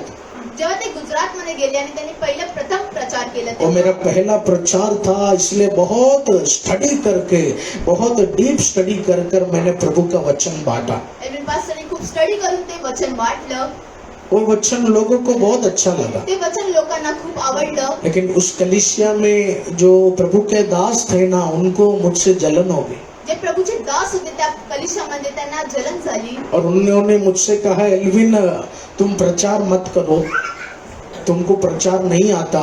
जेव्हा ते गुजरात मध्ये गेले आणि त्यांनी प्रथम प्रचार केला, वो मेरा पहला प्रचार था, इसलिए बहुत स्टडी करके, बहुत डीप स्टडी कर कर मैंने प्रभु का वचन बांटा. एल्विन पास्टरने खूप स्टडी करून ते वचन वाटलं. वो वचन लोगों को बहुत अच्छा लगा. ते वचन लोकांना खूप आवडलं. लेकिन उस कलीसिया में जो प्रभु के दास थे ना, उनको मुझसे जलन हो गई. जे प्रभूचे दास होते त्या कलिशामध्ये त्यांना जलन झाली. और उन्होंने मुझसे कहा, एल्विन तुम प्रचार मत करो, तुमको प्रचार नहीं आता.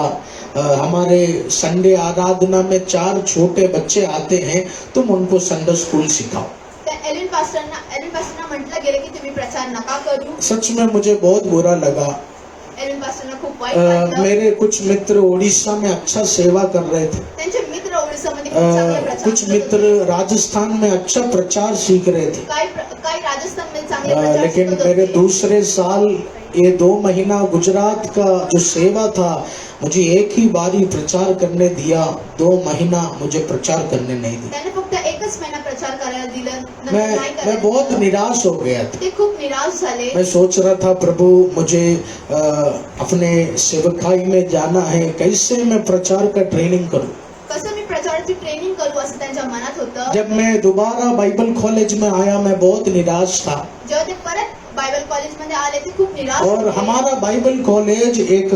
हमारे संडे आराधना में 4 छोटे बच्चे आते हैं, तुम उनको संडे स्कूल सिखाओ. त्या एल्विन पास्टरना म्हटलं गेलं की तुम्ही प्रचार नका करू. सच में मुझे बहुत बुरा लगा. एल्विन पास्टरना खूप वाईट वाटलं. मेरे कुछ मित्र उड़ीसा में अच्छा सेवा कर रहे थे. त्यांचे मित्र ओडिसामध्ये खूप चांगले प्रचार कुछ करत मित्र होते. राजस्थान में अच्छा प्रचार सीख रहे थे. काही राजस्थान मध्ये चांगले प्रचार लेकिन शिकत मेरे होते. दूसरे साल ये 2 महीना गुजरात का जो सेवा था, मुझे एक ही बारी प्रचार करने दिया, 2 महीना मुझे प्रचार करने नहीं दिया। त्याने फक्त एकच महिना प्रचार करायला दिलं, नंतर नाही मैं करायला बहुत दिलं. निराश हो गया था। ते खूप निराश झाले. मैं सोच रहा था प्रभु मुझे अपने सेवकाई में जाना है, कैसे मैं प्रचार का ट्रेनिंग करूं। कसं मी प्रचाराची ट्रेनिंग करू असं त्यांच्या मनात होतं. जब मैं दोबारा बाइबल कॉलेज में आया, मैं बहुत निराश था। जेव्हा ते परत बायबल कॉलेजमध्ये आले ते खूप निराश और होते. हमारा बाइबल कॉलेज एक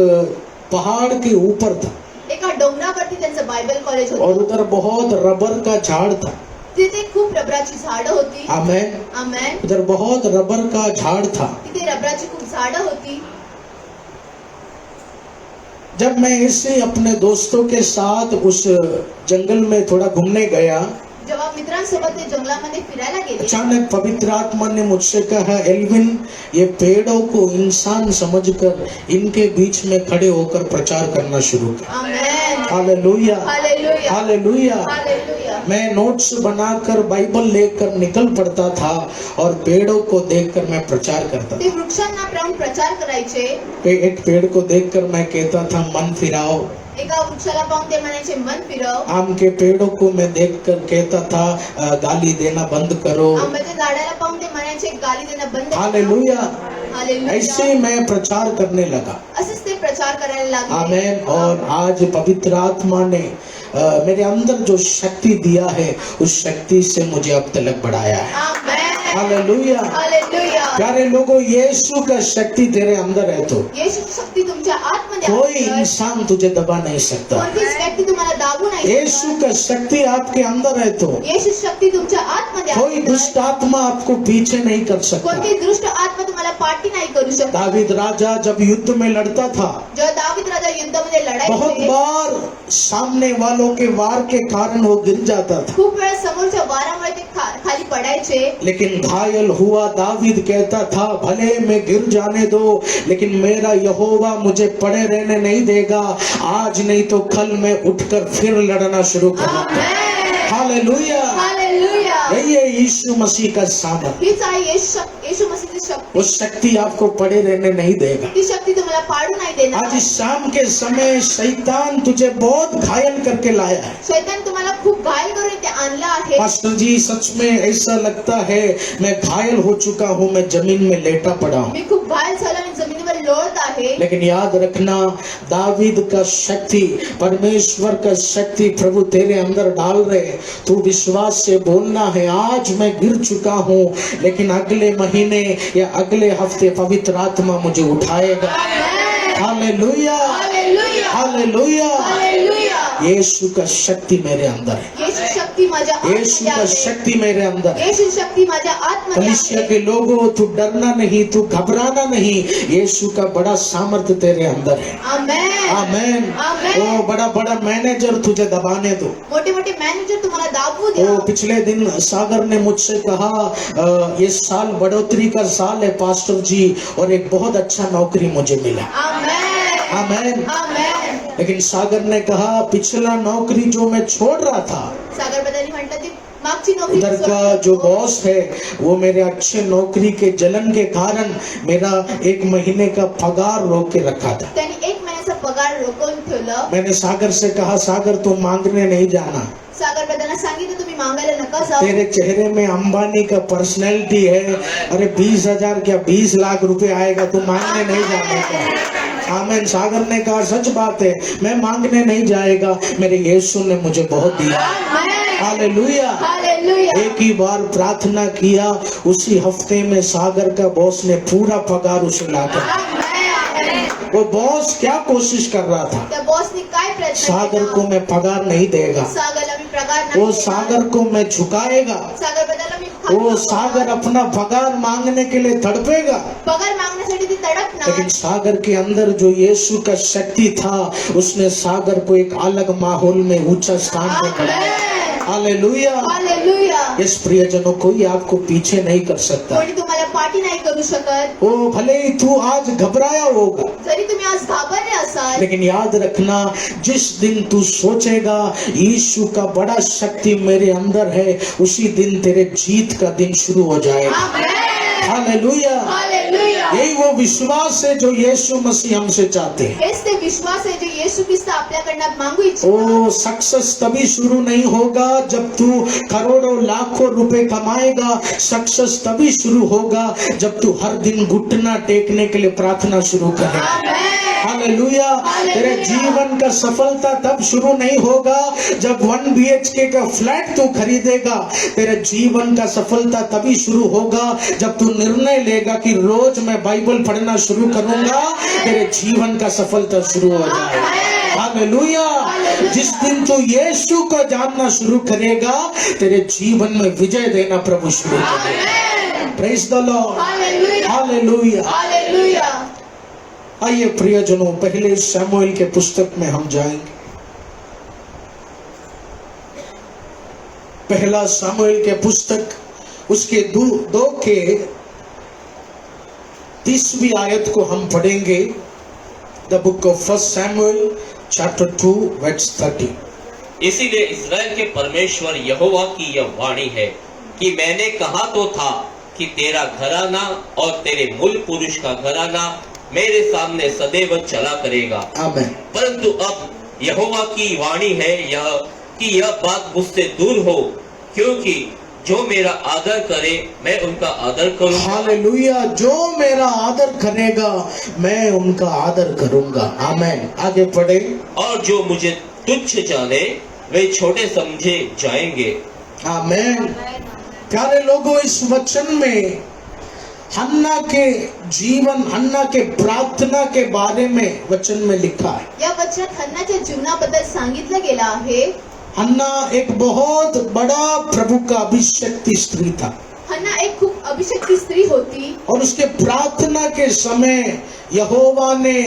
पहाड़ के ऊपर था एका डोंगरावरती त्यांचं बायबल कॉलेज और होतं. उधर बहुत रबर का झाड़ था। तिथे खूप रबराची झाडं होती. आमेन। आमेन. उधर बहुत रबर का झाड़ था। तिथे रबराची खूप झाडं होती. जब मैं ऐसे अपने दोस्तों के साथ उस जंगल में थोड़ा घूमने गया, जेव्हा मित्रांसोबत ते जंगलामध्ये फिरायला गेले, अचानक पवित्र आत्मा ने मुझसे कहा, एल्विन, ये पेड़ों को इंसान समझकर इनके बीच में खड़े होकर प्रचार करना शुरू कर। Amen. Hallelujah, hallelujah. Hallelujah. Hallelujah. मैं नोट्स बनाकर बाइबल लेकर निकल पड़ता था और पेड़ों को देखकर मैं प्रचार करता ते वृक्षांना पाहून प्रचार करायचे. था। एक पेड़ को देखकर मैं कहता था, मन फिराओ। एका वृक्षाला पाहून ते म्हणायचे, मन फिरव. आम के पेड़ों को मैं देखकर कहता था, गाली देना बंद करो। आंब्याच्या झाडाला पाहून ते म्हणायचे, गाली देणं बंद करा. हालेलुया। हालेलुया. ऐसे मैं प्रचार करने लगा। असेच ते प्रचार करायला लागले. आमेन। और आज पवित्र आत्मा ने मेरे अंदर जो शक्ति दिया है, उस शक्ति से मुझे अब तक बढ़ाया है। आमेन. हालेलुया। हालेलुया. प्यारे लोगों, यीशु का शक्ति तेरे अंदर है तो येशूची शक्ती तुमच्या आतमध्ये कोई आहे. इंसान तुझे दबा नहीं सकता। कोणतीच व्यक्ती तुम्हाला दाबू नाही यीशु का शक्ति आपके अंदर है तो येशूची शक्ती तुमच्या आतमध्ये कोई आहे. दुष्ट आत्मा आपको पीछे नहीं कर सकता। कोणती दुष्ट आत्मा तुम्हाला पाठी नाही करू शकत. दावीद राजा जब युद्ध में लड़ता था, जेव्हा दावीद राजा युद्धामध्ये बहुत लढायचे, बार सामने वालों के वार के कारण वो गिर जाता था, खूप वेळा समोरच्या वारामुळे ते खाली पडायचे. लेकिन घायल हुआ दावीद कहता था, भले मैं गिर जाने दो, लेकिन मेरा यहोवा मुझे पड़े रहने नहीं देगा। आज नहीं तो कल मैं उठकर फिर लड़ना शुरू करूंगा। आमेन. हालेलुया। हालेलुया. यही है यीशु मसीह का सामर्थ। हीच आहे येशू मसीहची शक्ती. वो शक्ति आपको पड़े रहने नहीं देगा। ती शक्ती तुम्हाला पाडू नाही देणार. आज इस शाम के समय शैतान तुझे बहुत घायल करके लाया है। शैतान तुम्हाला खूप घायल करून ते आणलं आहे. पास्टर जी, सच में ऐसा लगता है मैं घायल हो चुका हूँ, मैं जमीन में लेटा पड़ा हूँ। मी खूप घायल झालो आणि जमिनीवर लोळत आहे. लेकिन याद रखना, दावीद का शक्ति, परमेश्वर का शक्ति प्रभु तेरे अंदर डाल रहे। तू विश्वास से बोलना है, आज मैं गिर चुका हूँ, लेकिन अगले महीने या अगले हफ्ते पवित्र आत्मा मुझे उठाएगा। Hallelujah, hallelujah. हालेलुया। हालेलुया. यीशु का शक्ति मेरे अंदर है। येशू शक्ती माझ्या यीशु आतमध्ये का आहे. शक्ति मेरे अंदर है। येशू शक्ती माझ्या आतमध्ये कलीसिया आहे. के लोगों, तू डरना नहीं, तू घबराना नहीं। यीशु का बड़ा सामर्थ्य तेरे अंदर है। आमेन. आमेन। आमेन. ओ बड़ा बड़ा मैनेजर तुझे दबाने दो। मोठे मोठे मॅनेजर तुम्हाला दाबू ओ द्या. पिछले दिन सागर ने मुझसे कहा, ये साल बढ़ोतरी का साल है पास्टर जी, और एक बहुत अच्छा नौकरी मुझे मिला। आमेन. आमेन। आमेन. लेकिन सागर ने कहा, पिछला नौकरी जो मैं छोड़ रहा था, सागर बद्दल म्हटलं ती मागची नोकरी उधर का जो बॉस है, वो मेरे अच्छे नौकरी के जलन के कारण मेरा 1 महीने का पगार रोक के रखा था। त्यांनी 1 महिन्याचा पगार रोखून ठेवलं. मैंने सागर से कहा, सागर तुम मांगने नहीं जाना, सागर बद्दल सांगितलं तुम्ही मागायला नका जाऊ. तेरे चेहरे में अंबानी का पर्सनैलिटी है। अरे 20,000 क्या 20 लाख रुपए आएगा, तू मांगने नहीं जाने का। आमेन। सागर ने कहा, सच बात है, मैं मांगने नहीं जाएगा, मेरे यीशु ने मुझे बहुत दिया। आमेन. हालेलुया। हालेलुया. एक ही बार प्रार्थना किया, उसी हफ्ते में सागर का बॉस ने पूरा पगार उसे लाकर। आमेन. वो बॉस क्या कोशिश कर रहा था, त्या बॉसनी काय प्रयत्न सागर केला? को मैं पगार नहीं देगा, सागरला मी पगार नाही वो देणार. सागर को मैं झुकाएगा, सागर बद्दल मी वो सागर अपना पगार मांगने के लिए तड़पेगा। पगार मागण्यासाठी ती तडपणार. लेकिन सागर के अंदर जो यीशु का शक्ति था, उसने सागर को एक अलग माहौल में ऊंचा स्थान पे बढ़ाया। आमेन. हालेलुया। हालेलुया. इस प्रियजनों, कोई आपको पीछे नहीं कर सकता। कोणी तुम्हाला पाठी नाही करू शकत. ओ भले ही तू आज घबराया होगा, जरी तुम्ही आज घाबरले असाल, लेकिन याद रखना, जिस दिन तू सोचेगा यीशु का बड़ा शक्ति मेरे अंदर है, उसी दिन तेरे जीत का दिन शुरू हो जाएगा। आमेन. हालेलुया। हालेलुया. यही वो विश्वास है जो यीशु मसीह हमसे चाहते हैं। हेच ते विश्वास आहे जे येशू ख्रिस्त आपल्याकडनं मागू इच्छितो. ओ सक्सेस तभी शुरू नहीं होगा जब तू करोड़ों लाखों रुपए कमाएगा। सक्सेस तभी शुरू होगा जब तू हर दिन घुटना टेकने के लिए प्रार्थना शुरू करेगा। आमेन. हालेलुया। तेरे जीवन का सफलता तब शुरू नहीं होगा जब 1 BHK का फ्लैट तू खरीदेगा। तेरे जीवन का सफलता तभी शुरू होगा जब तू निर्णय लेगा कि रोज मैं बाइबल पढ़ना शुरू करूंगा। तेरे जीवन का सफलता शुरू हो जाएगा। हालेलुया। जिस दिन तू यीशु को जानना शुरू करेगा तेरे जीवन में विजय देना प्रभु शुरू करेगा। Praise the Lord. Hallelujah. Hallelujah. Hallelujah. आइए प्रियजनों, पहले शमूएल के पुस्तक में हम जाएंगे। पहला शमूएल के पुस्तक उसके 2 के 30वीं आयत को हम पढ़ेंगे। The book of 1 Samuel chapter 2 verse 30। इसीलिए इस्राएल के परमेश्वर यहोवा की यह वाणी है कि मैंने कहा तो था कि तेरा घराना और तेरे मूल पुरुष का घराना मेरे सामने सदैव चला करेगा। आमीन। परंतु अब यहोवा की वाणी है यह कि यह बात मुझसे दूर हो, क्योंकि जो मेरा आदर करे मैं उनका आदर करूंगा। हालेलुया। जो मेरा आदर करेगा मैं उनका आदर करूंगा। आमीन। आगे पढ़े। और जो मुझे तुच्छ जाने वे छोटे समझे जाएंगे। आमीन। प्यारे लोगों, इस वचन में हन्ना के जीवन, हन्ना के प्रार्थना के बारे में वचन में लिखा है। या वचनात हन्नाच्या जीवनाबद्दल सांगितलं गेलं आहे. हन्ना एक बहुत बड़ा प्रभु का अभिषिक्त स्त्री था हन्ना एक खूप अभिषेक स्त्री होती. और उसके प्रार्थना के समय यहोवा ने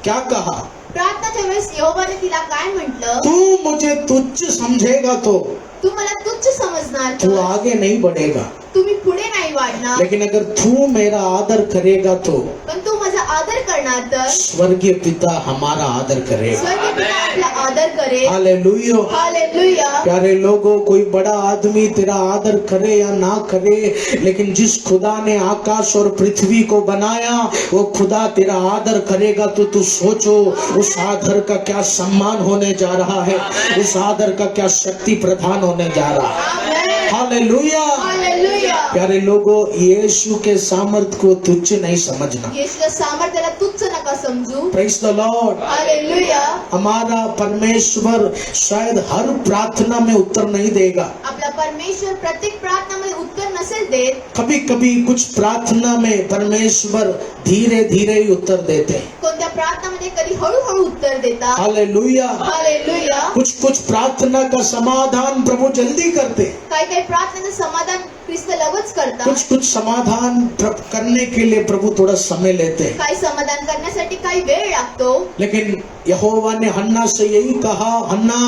क्या कहा? प्रार्थनाच्या वेळेस यहोवाने तिला काय म्हटलं? तू मुझे तुच्छ समझेगा तो तू मला तुच्छ समजणार तू तर आगे नहीं बढ़ेगा, तुम्ही पुढे नाही वाढणार. लेकिन अगर तू मेरा आदर करेगा तो पण तू माझा आदर करणार तर स्वर्गीय पिता हमारा आदर करेगा। स्वर्गीय पिता आपला आदर करेल. हालेलुया। हालेलुया. प्यारे लोगों, कोई बड़ा आदमी तेरा आदर करे या ना करे, लेकिन जिस खुदा ने आकाश और पृथ्वी को बनाया वो खुदा तेरा आदर करेगा। तो तू सोचो उस आदर का क्या सम्मान होने जा रहा है, उस आदर का क्या शक्ति प्रदान होने जा रहा है। आमेन. हालेलुया। हालेलुया. प्यारे लोगों, यीशु के सामर्थ को तुच्छ नहीं समझना। येशूच्या सामर्थ्याला तुच्छ नका समजू. Praise the Lord. हालेलुया. हमारा परमेश्वर शायद हर प्रार्थना में उत्तर नहीं देगा। आपला परमेश्वर प्रत्येक प्रार्थनामध्ये उत्तर नसेल देत. कभी कभी कुछ प्रार्थना में परमेश्वर धीरे धीरे ही उत्तर देते हैं। कोणत्या प्रार्थनामध्ये कधी हळूहळू उत्तर देतात. हालेलुया। हालेलुया. कुछ प्रार्थना का समाधान प्रभु जल्दी करते हैं। काही प्रार्थनेचं समाधान ख्रिस्त लगेच करतात. कुछ समाधान करने के लिए प्रभु थोड़ा समय लेते हैं। काही समाधान करण्यासाठी काही वेळ लागतो. लेकिन यहोवा ने हन्ना से यही कहा, हन्ना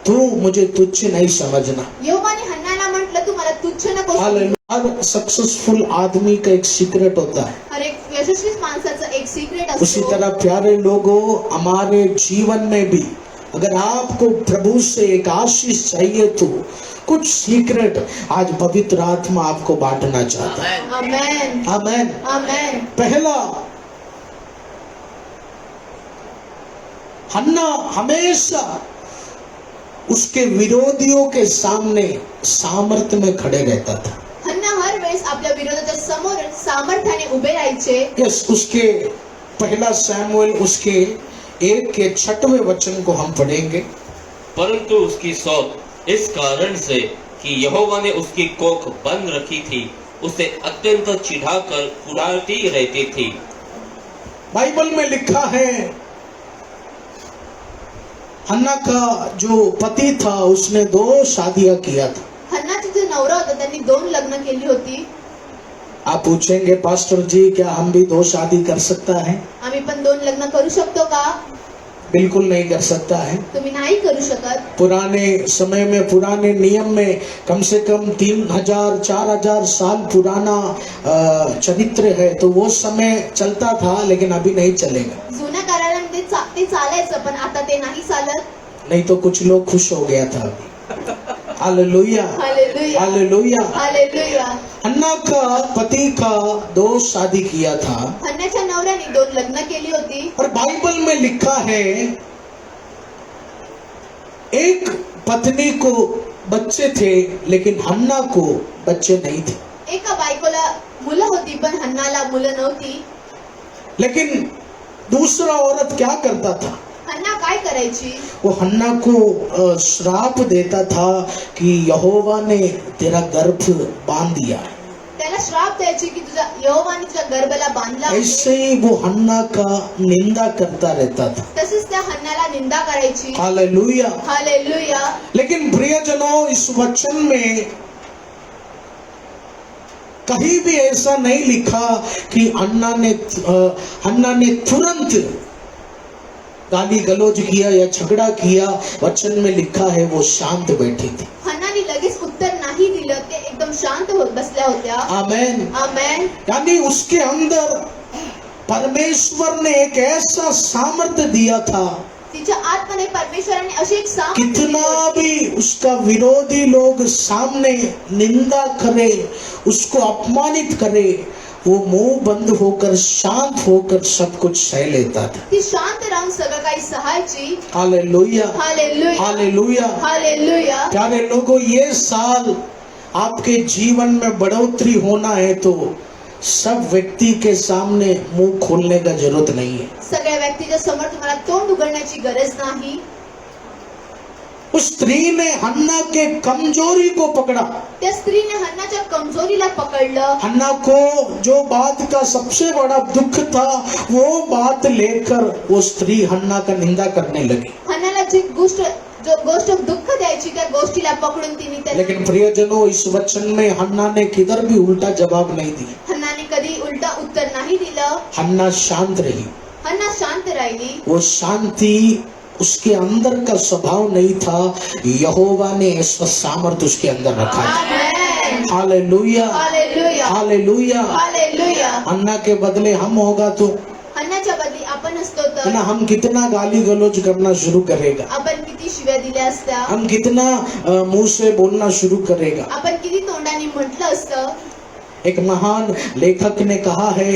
तू मुझे तुच्छ नहीं समझना। यहोवाने हन्नाला म्हटलं तू मला तुच्छ नको समजू. हालेलुया। हर सक्सेसफुल आदमी का एक सीक्रेट होता है। हर एक यशस्वी माणसाचं एक सिक्रेट उसी असतो. तरह प्यारे लोगों, हमारे जीवन में भी अगर आपको प्रभु से एक आशीष चाहिए तो कुछ सीक्रेट आज पवित्र आत्मा आपको बांटना चाहता है। आमेन. आमेन। आमेन. पहला, हन्ना हमेशा उसके विरोधियों के सामने सामर्थ्य में खड़े रहता था। हन्ना हर वेळेस आपल्या विरोधाच्या समोर सामर्थ्याने उभे राहायचे. यस, उसके पहला शमूएल उसके 1 के 6वें वचन को हम पढ़ेंगे। परंतु उसकी सौत इस कारण से कि यहोवा ने उसकी कोख बंद रखी थी, उसे अत्यंत चिढ़ाकर कुढ़ाती रहती थी। बाइबल में लिखा है, हन्ना का जो पति था उसने 2 शादियां किया था। हन्नाचा जो नवरा होता त्यांनी 2 लग्न केली होती. आप पूछेंगे, पास्टर जी क्या हम भी 2 शादी कर सकता है? आम्ही पण 2 लग्न करू शकतो का? बिल्कुल नहीं कर सकता है। तुम्ही नाही करू शकत. पुराने समय में, पुराने नियम में कम से कम 3000-4000 साल पुराना चरित्र है, तो वो समय चलता था, लेकिन अभी नहीं चलेगा। जुन्या काळामध्ये ते चालायचं, पण आता ते नाही चालत. नहीं तो कुछ लोग खुश हो गया था अभी। Hallelujah. Hallelujah. Hallelujah hallelujah. Hallelujah. Hannah का पति का 2 शादी किया था हन्नाच्या नवऱ्याने 2 लग्न केली होती और बाइबल में लिखा है एक पत्नी को बच्चे थे लेकिन हन्ना को बच्चे नहीं थे। एका बायकोला मुलं होती पण हन्नाला मुलं नव्हती। लेकिन दूसरा औरत क्या करता था, हन्ना काय करायची, वो हन्ना को श्राप देता था कि यहोवा ने तेरा गर्भ बांध दिया है। त्याला श्राप द्यायची की तुझा यहोवाने तुझ्या गर्भाला बांधला आहे। ऐसे ही वो हन्ना का निंदा करता रहता था। तसेच त्या हन्नाला निंदा करायची। हालेलुया। हालेलुया। लेकिन प्रियजनों, इस वचन में कहीं भी ऐसा नहीं लिखा कि हन्ना ने तुरंत गाली गलौज किया या झगड़ा किया। वचन में लिखा है वो शांत बैठी थी। हन्नाने लगेच उत्तर नाही दिलं, ते एकदम शांत होत बसल्या होत्या। आमेन। आमेन। यानी उसके अंदर परमेश्वर ने एक ऐसा सामर्थ्य दिया था, तिच्या आत्माने परमेश्वराने अशी एक सामर्थ्य कितना दिली भी उसका विरोधी लोग सामने निंदा करे, उसको अपमानित करे, वो मुंह बंद होकर शांत होकर सब कुछ सह लेता था। ती शांत राहून सगळं काही सहायची। हालेलुया। हालेलुया। हालेलुया। हालेलुया। प्यारे लोगों, ये साल आपके जीवन में बढ़ोतरी होना है तो सब व्यक्ति के सामने मुंह खोलने का जरूरत नहीं है। सगळ्या व्यक्तीच्या समोर तुम्हाला तोंड उघडण्याची गरज नाही। उस स्त्री ने हन्ना के कमजोरी को पकड़ा। त्या स्त्रीने हन्नाच्या कमजोरीला पकडलं। हन्ना को जो बात का सबसे बड़ा दुख था वो बात लेकर वो स्त्री हन्ना का निंदा करने लगी। हन्नाला जो गोष्ट दुःख द्यायची त्या गोष्टीला पकडून तिने त्या लेकिन प्रियजनों, इस वचन में हन्ना ने किधर भी उल्टा जवाब नहीं दिया। हन्नाने कधी उलटा उत्तर नाही दिलं। हन्ना शांत रही। हन्ना शांत राहिली। वो शांति उसके अंदर का स्वभाव नहीं था, यहोवा ने ऐसा सामर्थ्य उसके अंदर रखा है। Amen. Hallelujah. Hallelujah. Hallelujah. Hallelujah. हन्ना के बदले हम होगा तो हन्नाच्या बदली आपण असतो है तर ना, हम कितना गाली गलौज करना शुरू करेगा, आपण किती शिव्या दिल्या असत्या, हम कितना मुंह से बोलना शुरू करेगा। आपण किती तोंडाने म्हटलं असतं। एक महान लेखक ने कहा है,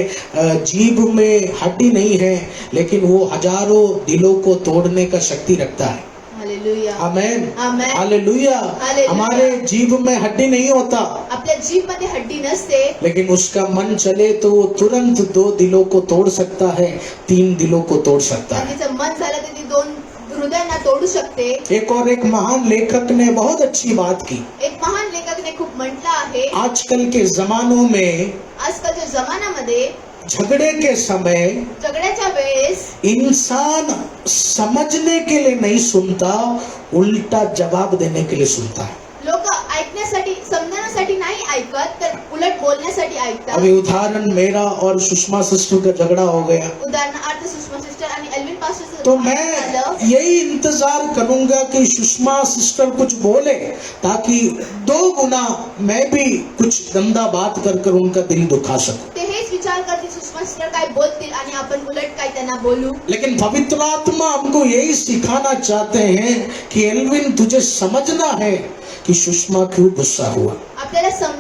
जीभ में हड्डी नहीं है लेकिन वो हजारों दिलों को तोड़ने का शक्ति रखता है। हालेलुया। आमेन। आमेन। हालेलुया। हालेलुया। हमारे जीभ में हड्डी नहीं होता, आपल्या जीभ मध्ये हड्डी नसते, लेकिन उसका मन चले तो वो तुरंत 2 दिलों को तोड़ सकता है, 3 दिलों को तोड़ सकता आणि है। तिचं मन झालं तर ती 2 हृदयांना तोडू शकते। एक महान लेखक ने बहुत अच्छी बात की। एक महान लेखकने खूप म्हटलं आहे, आजकल के जमानों में आजकालच्या जमान्यामध्ये झगड़े के समय झगड्याच्या वेळेस इंसान समझने के लिए नहीं सुनता, उल्टा जवाब देने के लिए सुनता है। लोक ऐकण्यासाठी समजण्यासाठी नाही ऐकत, तर उलट बोलण्यासाठी ऐकतात। अभी उदाहरण, मेरा और सुषमा सिस्टर का झगड़ा हो गया उदाहरणार्थ सुषमा सिस्टर आणि एल्विन पास्टर तो मैं यही इंतजार करूंगा कि सुषमा सिस्टर कुछ बोले ताकि 2 गुना मैं भी कुछ गंदा बात कर उनका दिल दुखा सकूं। ते हेच विचार करतील सुषमा सिस्टर काय बोलतील आणि आपण उलट काय त्यांना बोलू। लेकिन पवित्र आत्मा हमको यही सिखाना चाहते हैं कि एल्विन, तुझे समझना है कि सुषमा क्यों गुस्सा हुआ। आपल्याला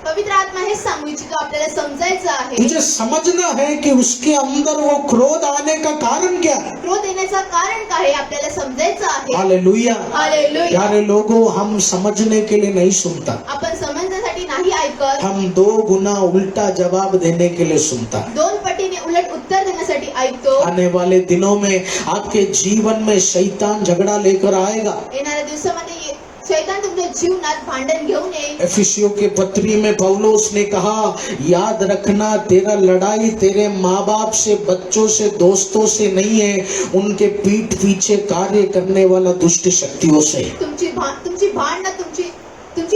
पवित्र आत्मा हे सांगू इच्छितो, आपल्याला समजायचं आहे। तुझे समझना है कि उसके अंदर वो क्रोध आने का कारण क्या है। क्रोध येण्याचं कारण काय आहे आपल्याला समजायचं आहे। हालेलुया। हालेलुया। प्यारे लोगों, हम समझने के लिए नहीं सुनता, आपण समजण्यासाठी नाही ऐकत, हम 2 गुना उल्टा जवाब देने के लिए सुनता। 2 पटीने उलट उत्तर देण्यासाठी ऐकतो। आने वाले दिनों में आपके जीवन में शैतान झगड़ा लेकर आएगा। येणाऱ्या दिवसामध्ये शैतान तुमच्या जीवनात भांडण घेऊन येईल। एफिसियों के पत्री में पौलुस ने कहा, याद रखना तेरा लड़ाई तेरे माँ बाप से, बच्चों से, दोस्तों से नहीं है, उनके पीठ पीछे कार्य करने वाला दुष्ट शक्तियों से। तुमची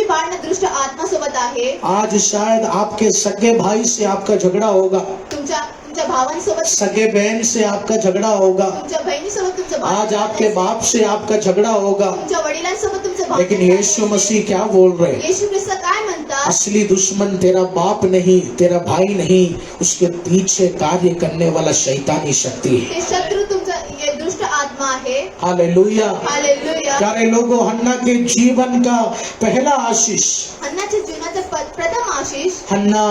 भांडणं दुष्ट आत्मासोबत आहे। आज शायद आपके सगे भाई से आपका झगड़ा होगा, तुमच्या भावांसोबत, सगे बहन से आपका झगड़ा होगा, तुमच्या बहिणीसोबत तुमचं आज आपके बाप से आपका झगड़ा होगा। तुमच्या वडिलांसोबत तुमचं भांडण लेकिन यीशु मसीह क्या बोल रहे हैं? येशू ख्रिस्त काय म्हणतात? असली दुश्मन तेरा बाप नहीं, तेरा भाई नहीं, उसके पीछे कार्य करने वाला शैतानी शक्ति है। हे शत्रु तुमचा ये दुष्ट आत्मा आहे। हालेलुया। हालेलुया। प्यारे लोगों, हन्ना के जीवन का पहला आशीष, हन्नाच्या जीवनाचा प्रथम आशीष, हन्ना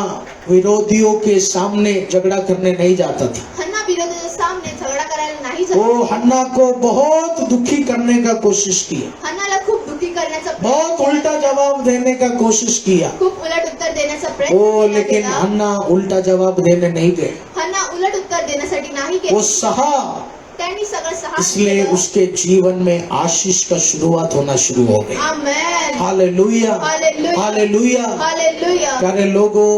विरोधियों के सामने झगड़ा करने नहीं जाता था। हन्ना विरोधाच्या सामने झगडा करायला नाही जात वो होती. हन्ना को बहुत दुखी करने का कोशिश किया, हन्नाला खूप दुखी करण्याचा बहुत उल्टा जवाब देने का कोशिश किया। खूप उलट उत्तर देण्याचा वो प्रयत्न लेकिन केला. हन्ना उल्टा जवाब देने नहीं गए, हन्ना उलट उत्तर देण्यासाठी नाही वो गेली. सहा, त्यांनी सगळं सहा इसलिए केलं. उसके जीवन में आशीष का शुरुआत होना शुरू हो गई। Amen. Hallelujah, hallelujah. Hallelujah. Hallelujah. प्यारे लोगों,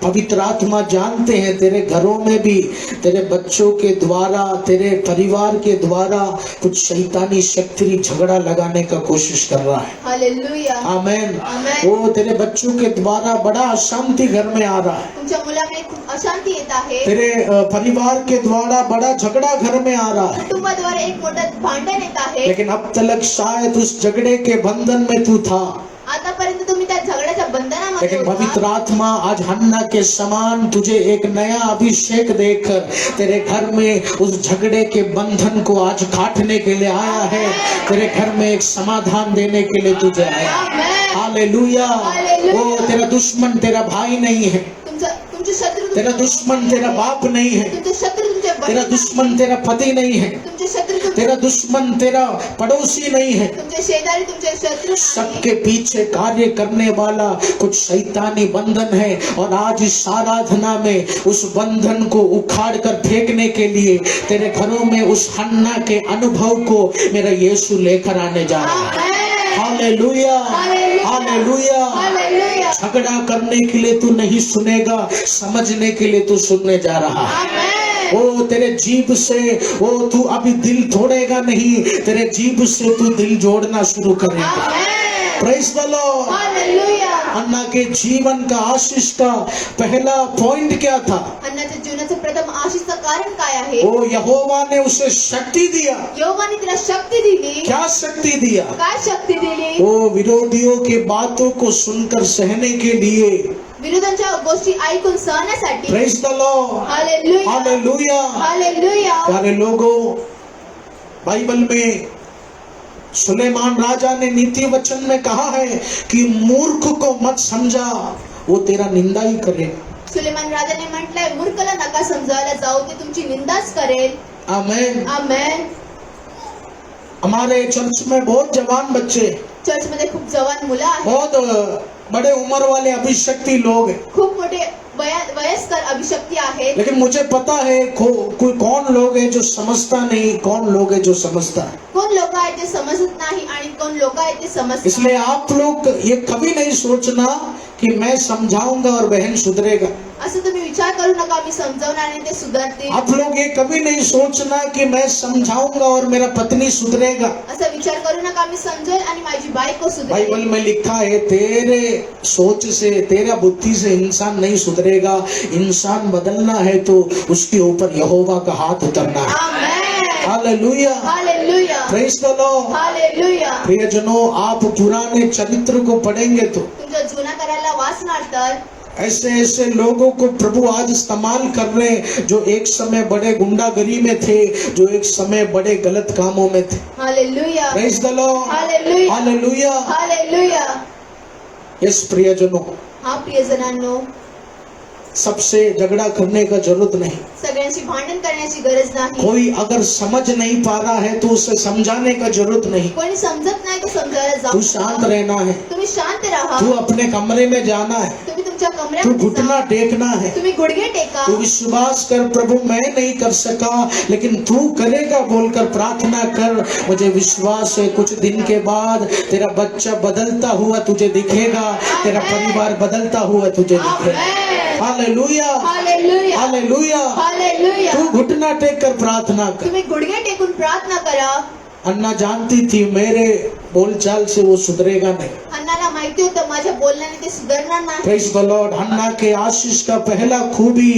पवित्र आत्मा जानते हैं तेरे घरों में भी तेरे बच्चों के द्वारा, तेरे परिवार के द्वारा कुछ शैतानी शक्ति झगड़ा लगाने का कोशिश कर रहा है। हालेलुया. आमेन। आमेन. वो तेरे बच्चों के द्वारा बड़ा अशांति घर में आ रहा है, तुमच्या मुलामध्ये खूप अशांती येत आहे. तेरे परिवार के द्वारा बड़ा झगड़ा घर में आ रहा है, कुटुंबाद्वारे एक मोठं भांडण येत आहे. लेकिन अब तक शायद उस झगड़े के बंधन में तू था, आतापर्यंत तुम्ही त्या झगड्याच्या बंधनामध्ये लेकिन पवित्र होता. आत्मा आज हन्ना के समान तुझे एक नया अभिषेक देकर तेरे घर में उस झगड़े के बंधन को आज काटने के लिए आया है, तेरे घर में एक समाधान देने के लिए तुझे आया है। आमेन. हालेलुया। हालेलुया. वो तेरा दुश्मन तेरा भाई नहीं है, तुमचे शत्रू तेरा दुश्मन तेरा बाप नहीं है, तुमचे शत्रू तुमचे तेरा बहीण दुश्मन तेरा पति नहीं है, तुमचे शत्रू तुमचे तेरा दुश्मन तेरा पड़ोसी नहीं है। तुमचे शेजारी तुमचे शत्रू नाही. सबके पीछे कार्य करने वाला कुछ शैतानी बंधन है, और आज इस आराधना में उस बंधन को उखाड़ कर फेंकने के लिए तेरे घरों में उस हन्ना के अनुभव को मेरा यीशु लेकर आने जा रहा है। आमेन. Hallelujah, hallelujah. हालेलुया. झगड़ा करने के लिए तू नहीं सुनेगा, समझने के लिए तू सुनने जा रहा है। आमेन. वो तेरे जीभ से वो तू अभी दिल तोड़ेगा नहीं, तेरे जीभ से तू दिल जोड़ना शुरू करेगा। Amen. Praise the Lord. Hallelujah. Anna के जीवन का आशीष का पहला पॉइंट क्या था? अन्नाच्या जीवनाचं प्रथम आशीषचं कारण काय आहे? वो यहोवा ने उसे शक्ति दिया। यहोवाने तिला शक्ती दिली. क्या शक्ति दिया? काय शक्ती दिली? वो विरोधियों के बातों को सुनकर सहने के लिए। विरोधांच्या गोष्टी ऐकून सहण्यासाठी. Praise the Lord. Hallelujah. Hallelujah. Hallelujah. प्यारे लोगों, बाइबल में सुलेमान राजा ने नीति वचन में कहा है कि मूर्ख को मत समझा, वो तेरा निंदा ही करेगा। सुलेमान राजाने म्हटलंय, मूर्खला नका समजायला जाऊ, ते तुमची निंदाच करेल. आमेन। आमेन. हमारे चर्च में बहुत जवान बच्चे, चर्च मध्ये खूप जवान मुलं आहेत. बहुत बड़े उम्र वाले अभिषक्ति लोग हैं, खूप मोठे वयस्कर अभिशक्ती आहेत. लेकिन मुझे पता है कोई कौन लोग है जो समझता नहीं, कौन लोग है जो समझता है। कोण लोक आहेत ते समजत नाही आणि कोण लोक आहेत ते समजतात. इसलिए आप लोग ये कभी नहीं सोचना कि मैं समझाऊंगा और बहन सुधरेगा। असं तुम्ही विचार करू नका मी समजावणार आणि ते सुधारतील. आप लोग ये कभी नहीं सोचना कि मैं समझाऊंगा और मेरा पत्नी सुधरेगा। असं विचार करू नका मी समजेल आणि माझी बायको सुधरेल. बाइबल में लिखा है तेरे सोच से, तेरा बुद्धि से इंसान नहीं सुधरेगा। इंसान बदलना है तो उसके ऊपर यहोवा का हाथ उतरना है। Amen. Hallelujah. Hallelujah. Praise the Lord. Hallelujah. प्रियजनों, आप पुराने चरित्र को पढ़ेंगे तो तुमच्या जुना करायला वाचणार तर ऐसे ऐसे लोगों को प्रभु आज इस्तेमाल कर रहे हैं जो एक समय बड़े गुंडागरी में थे, जो एक समय बड़े गलत कामों में थे। Hallelujah. Praise the Lord. Hallelujah. Hallelujah. Hallelujah. Yes प्रियजनों, हा प्रियजनांनो, सबसे झगड़ा करने का जरूरत नहीं। सगळ्यांशी भांडण करण्याची गरज नाही. कोई अगर समझ नहीं पा रहा है तो उसे समझाने का जरूरत नहीं। कोणी समजत नाही तर समजायला तू जाऊ शांत नका. रहना है, तुम्ही शांत राहा. तू अपने कमरे में जाना है, तुम्ही तुमच्या तू कमऱ्यात घुटना जा. टेकना है, तुम्ही गुडघे टेका. तू विश्वास कर प्रभु मैं नहीं कर सका लेकिन तू करेगा बोलकर प्रार्थना कर। मुझे विश्वास है कुछ दिन के बाद तेरा बच्चा बदलता हुआ तुझे दिखेगा, तेरा परिवार बदलता हुआ तुझे दिखेगा। आमेन. हालेलुया। हालेलुया. हालेलुया। हालेलुया. तू घुटना टेक कर प्रार्थना कर। तुम्ही गुडघे टेकून प्रार्थना करा. अन्ना जानती थी मेरे बोलचाल से वो सुधरेगा नहीं। अन्नाला माहिती होतं माझ्या बोलण्याने ते सुधारणार नाही. Praise the Lord. हन्ना के आशीष का पहला खूबी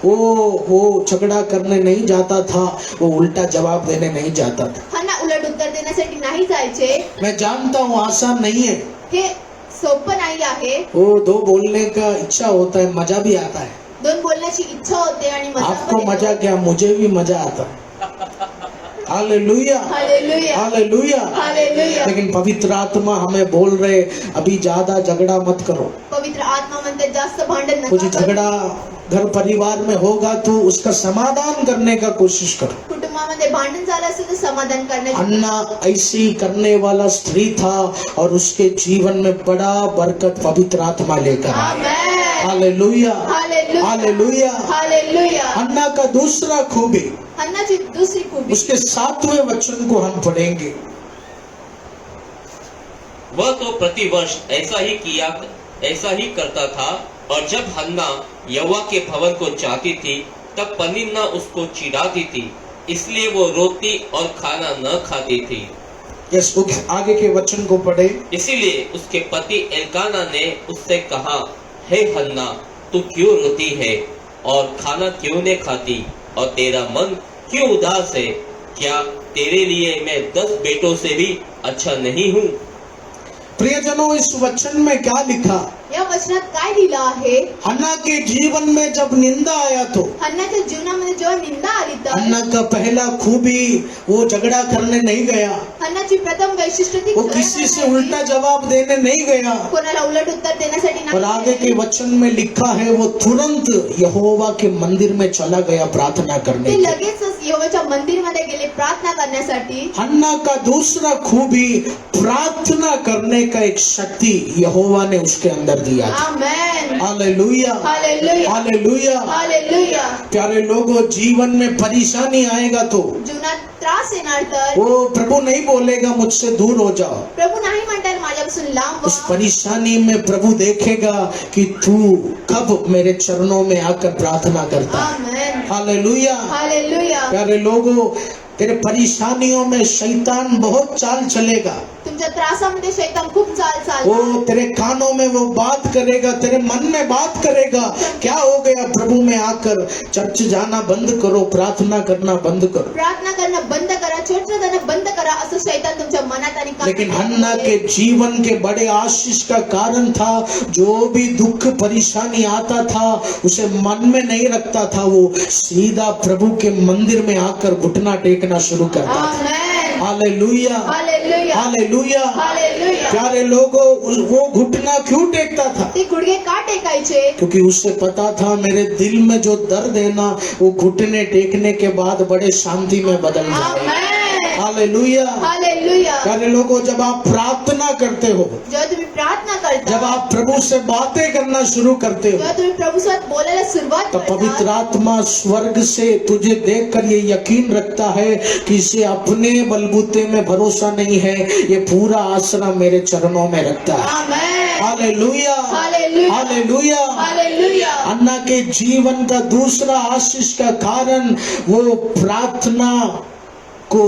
वो झगड़ा करने नहीं जाता था, वो उल्टा जवाब देने नहीं जाता था। हन्ना उलट उत्तर देण्यासाठी नाही जायचे. मैं जानता हूँ आसान नहीं है, हे सोपं नाही आहे. वो दो बोलने का इच्छा होता है, मजा भी आता है। दोन बोलण्याची इच्छा होते आणि मजा आपको पण मजा येतो. क्या, मुझे भी मजा आता है। Hallelujah, hallelujah hallelujah. हालेलुया। लेकिन पवित्र आत्मा हमें बोल रहे अभी ज्यादा झगड़ा मत करो। पवित्र आत्मा म्हणते जास्त भांडण कुछ नका करू. झगड़ा घर परिवार में होगा तो उसका समाधान करने का कोशिश करो। कुटुंबामध्ये भांडण झालं असेल तर समाधान करण्याची. अन्ना ऐसी करने वाला स्त्री था और उसके जीवन में बड़ा बरकत पवित्र आत्मा लेकर आया। Amen. Hallelujah, hallelujah hallelujah. Hallelujah. Anna का दूसरा खूबी, हन्नाची दुसरी खूबी. उसके 7वें वचन को हम पढ़ेंगे। वह तो प्रतिवर्ष ऐसा ही करता था, और जब हन्ना यहोवा के भवन को चाहती थी तब पनिन्ना उसको चिढ़ाती थी, इसलिए वो रोटी और खाना न खाती थी। यस, आगे के वचन को पढ़े। इसीलिए उसके पति एल्काना ने उससे कहा, हे हन्ना, तू क्यों रोती है और खाना क्यों नहीं खाती, और तेरा मन क्यों उदास है? क्या तेरे लिए मैं 10 बेटों से भी अच्छा नहीं हूँ? प्रियजनों, इस वचन में क्या लिखा? या वचनात काय लिहिलं आहे? हन्ना के जीवन में जब निंदा आया तो हन्नाच्या जीवनामध्ये जेव्हा निंदा आली तर हन्ना का पहला खूबी, वो झगड़ा करने नहीं गया, हन्नाची प्रथम वैशिष्ट्य ती वो किसी से उल्टा जवाब देने नहीं गया। कोणाला उलट उत्तर देण्यासाठी और आगे के नाही. वचन में लिखा है वो तुरंत यहोवा के मंदिर में चला गया प्रार्थना करने ते के लिए। लगेचच यहोवाच्या मंदिरमध्ये गेले प्रार्थना करण्यासाठी. हन्ना का दूसरा खूबी, प्रार्थना करने का एक शक्ति यहोवा ने उसके अंदर दिया था। Amen. Hallelujah, hallelujah hallelujah. Hallelujah. प्यारे लोगों, जीवन में परेशानी आएगा तो जीवनात त्रास येणार तर वो प्रभु नहीं बोलेगा मुझसे दूर हो जाओ। प्रभू नाही म्हणतात माझ्यापासून लांब उस व्हा. परेशानी में प्रभु देखेगा कि तू कब मेरे चरणों में आकर प्रार्थना करता है। आमेन. हालेलुया। हालेलुया. प्यारे लोगों, तेरे परेशानियों में शैतान बहुत चाल चलेगा। तुमच्या त्रासामध्ये शैतान खूप चाल चालतो. वो तेरे कानों में वो बात करेगा, तेरे मन में बात करेगा, क्या हो गया, प्रभु में आकर चर्च जाना बंद करो, प्रार्थना करना बंद करो। प्रार्थना करणं बंद करा, चर्च जाणं बंद करा, असं शैतान तुमच्या मनात आणि कानात लेकिन हन्ना के जीवन के बड़े आशीष का कारण था, जो भी दुख परेशानी आता था उसे मन में नहीं रखता था, वो सीधा प्रभु के मंदिर में आकर घुटना टेकना शुरू करता था। Amen. Hallelujah, hallelujah hallelujah. Hallelujah. प्यारे लोगों, वो घुटना क्यों टेकता था? ते गुडघे का टेकायचे? क्योंकि उससे पता था मेरे दिल में जो दर्द है ना, वो घुटने टेकने के बाद बड़े शांति में बदल जाएगा। आमेन. हालेलुया। हालेलुया. प्यारे लोगों, जब आप प्रार्थना करते हो, जेव्हा तुम्ही प्रार्थना करता, जब आप प्रभु से बातें करना शुरू करते हो, जेव्हा तुम्ही प्रभूसोबत बोलायला सुरुवात तो पवित्र करता, आत्मा स्वर्ग से तुझे देखकर ये यकीन रखता है कि इसे अपने बलबूते में भरोसा नहीं है, ये पूरा आसरा मेरे चरणों में रखता है। Amen. Hallelujah, hallelujah. Hallelujah. Hallelujah. Anna के जीवन का दूसरा आशीष का कारण वो प्रार्थना को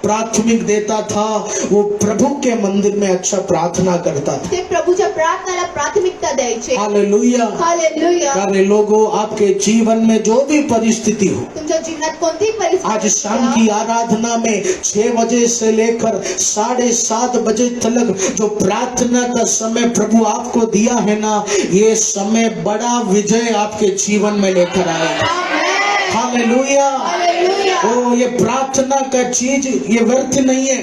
प्राथमिक देता था, वो प्रभु के मंदिर में अच्छा प्रार्थना करता था। ते प्रभूच्या प्रार्थनाला प्राथमिकता द्यायचे. हालेलुया। हालेलुया. प्यारे लोगों, आपके जीवन में जो भी परिस्थिति हो, तुमच्या जीवनात कोणतीही परिस्थिती आज शाम की आराधना में 6 बजे से लेकर 7:30 बजे तक जो प्रार्थना का समय प्रभु आपको दिया है ना, ये समय बड़ा विजय आपके जीवन में लेकर आएगा। आमेन. हालेलुया। हालेलुया. ओ, ये प्रार्थना का चीज ये व्यर्थ नहीं है।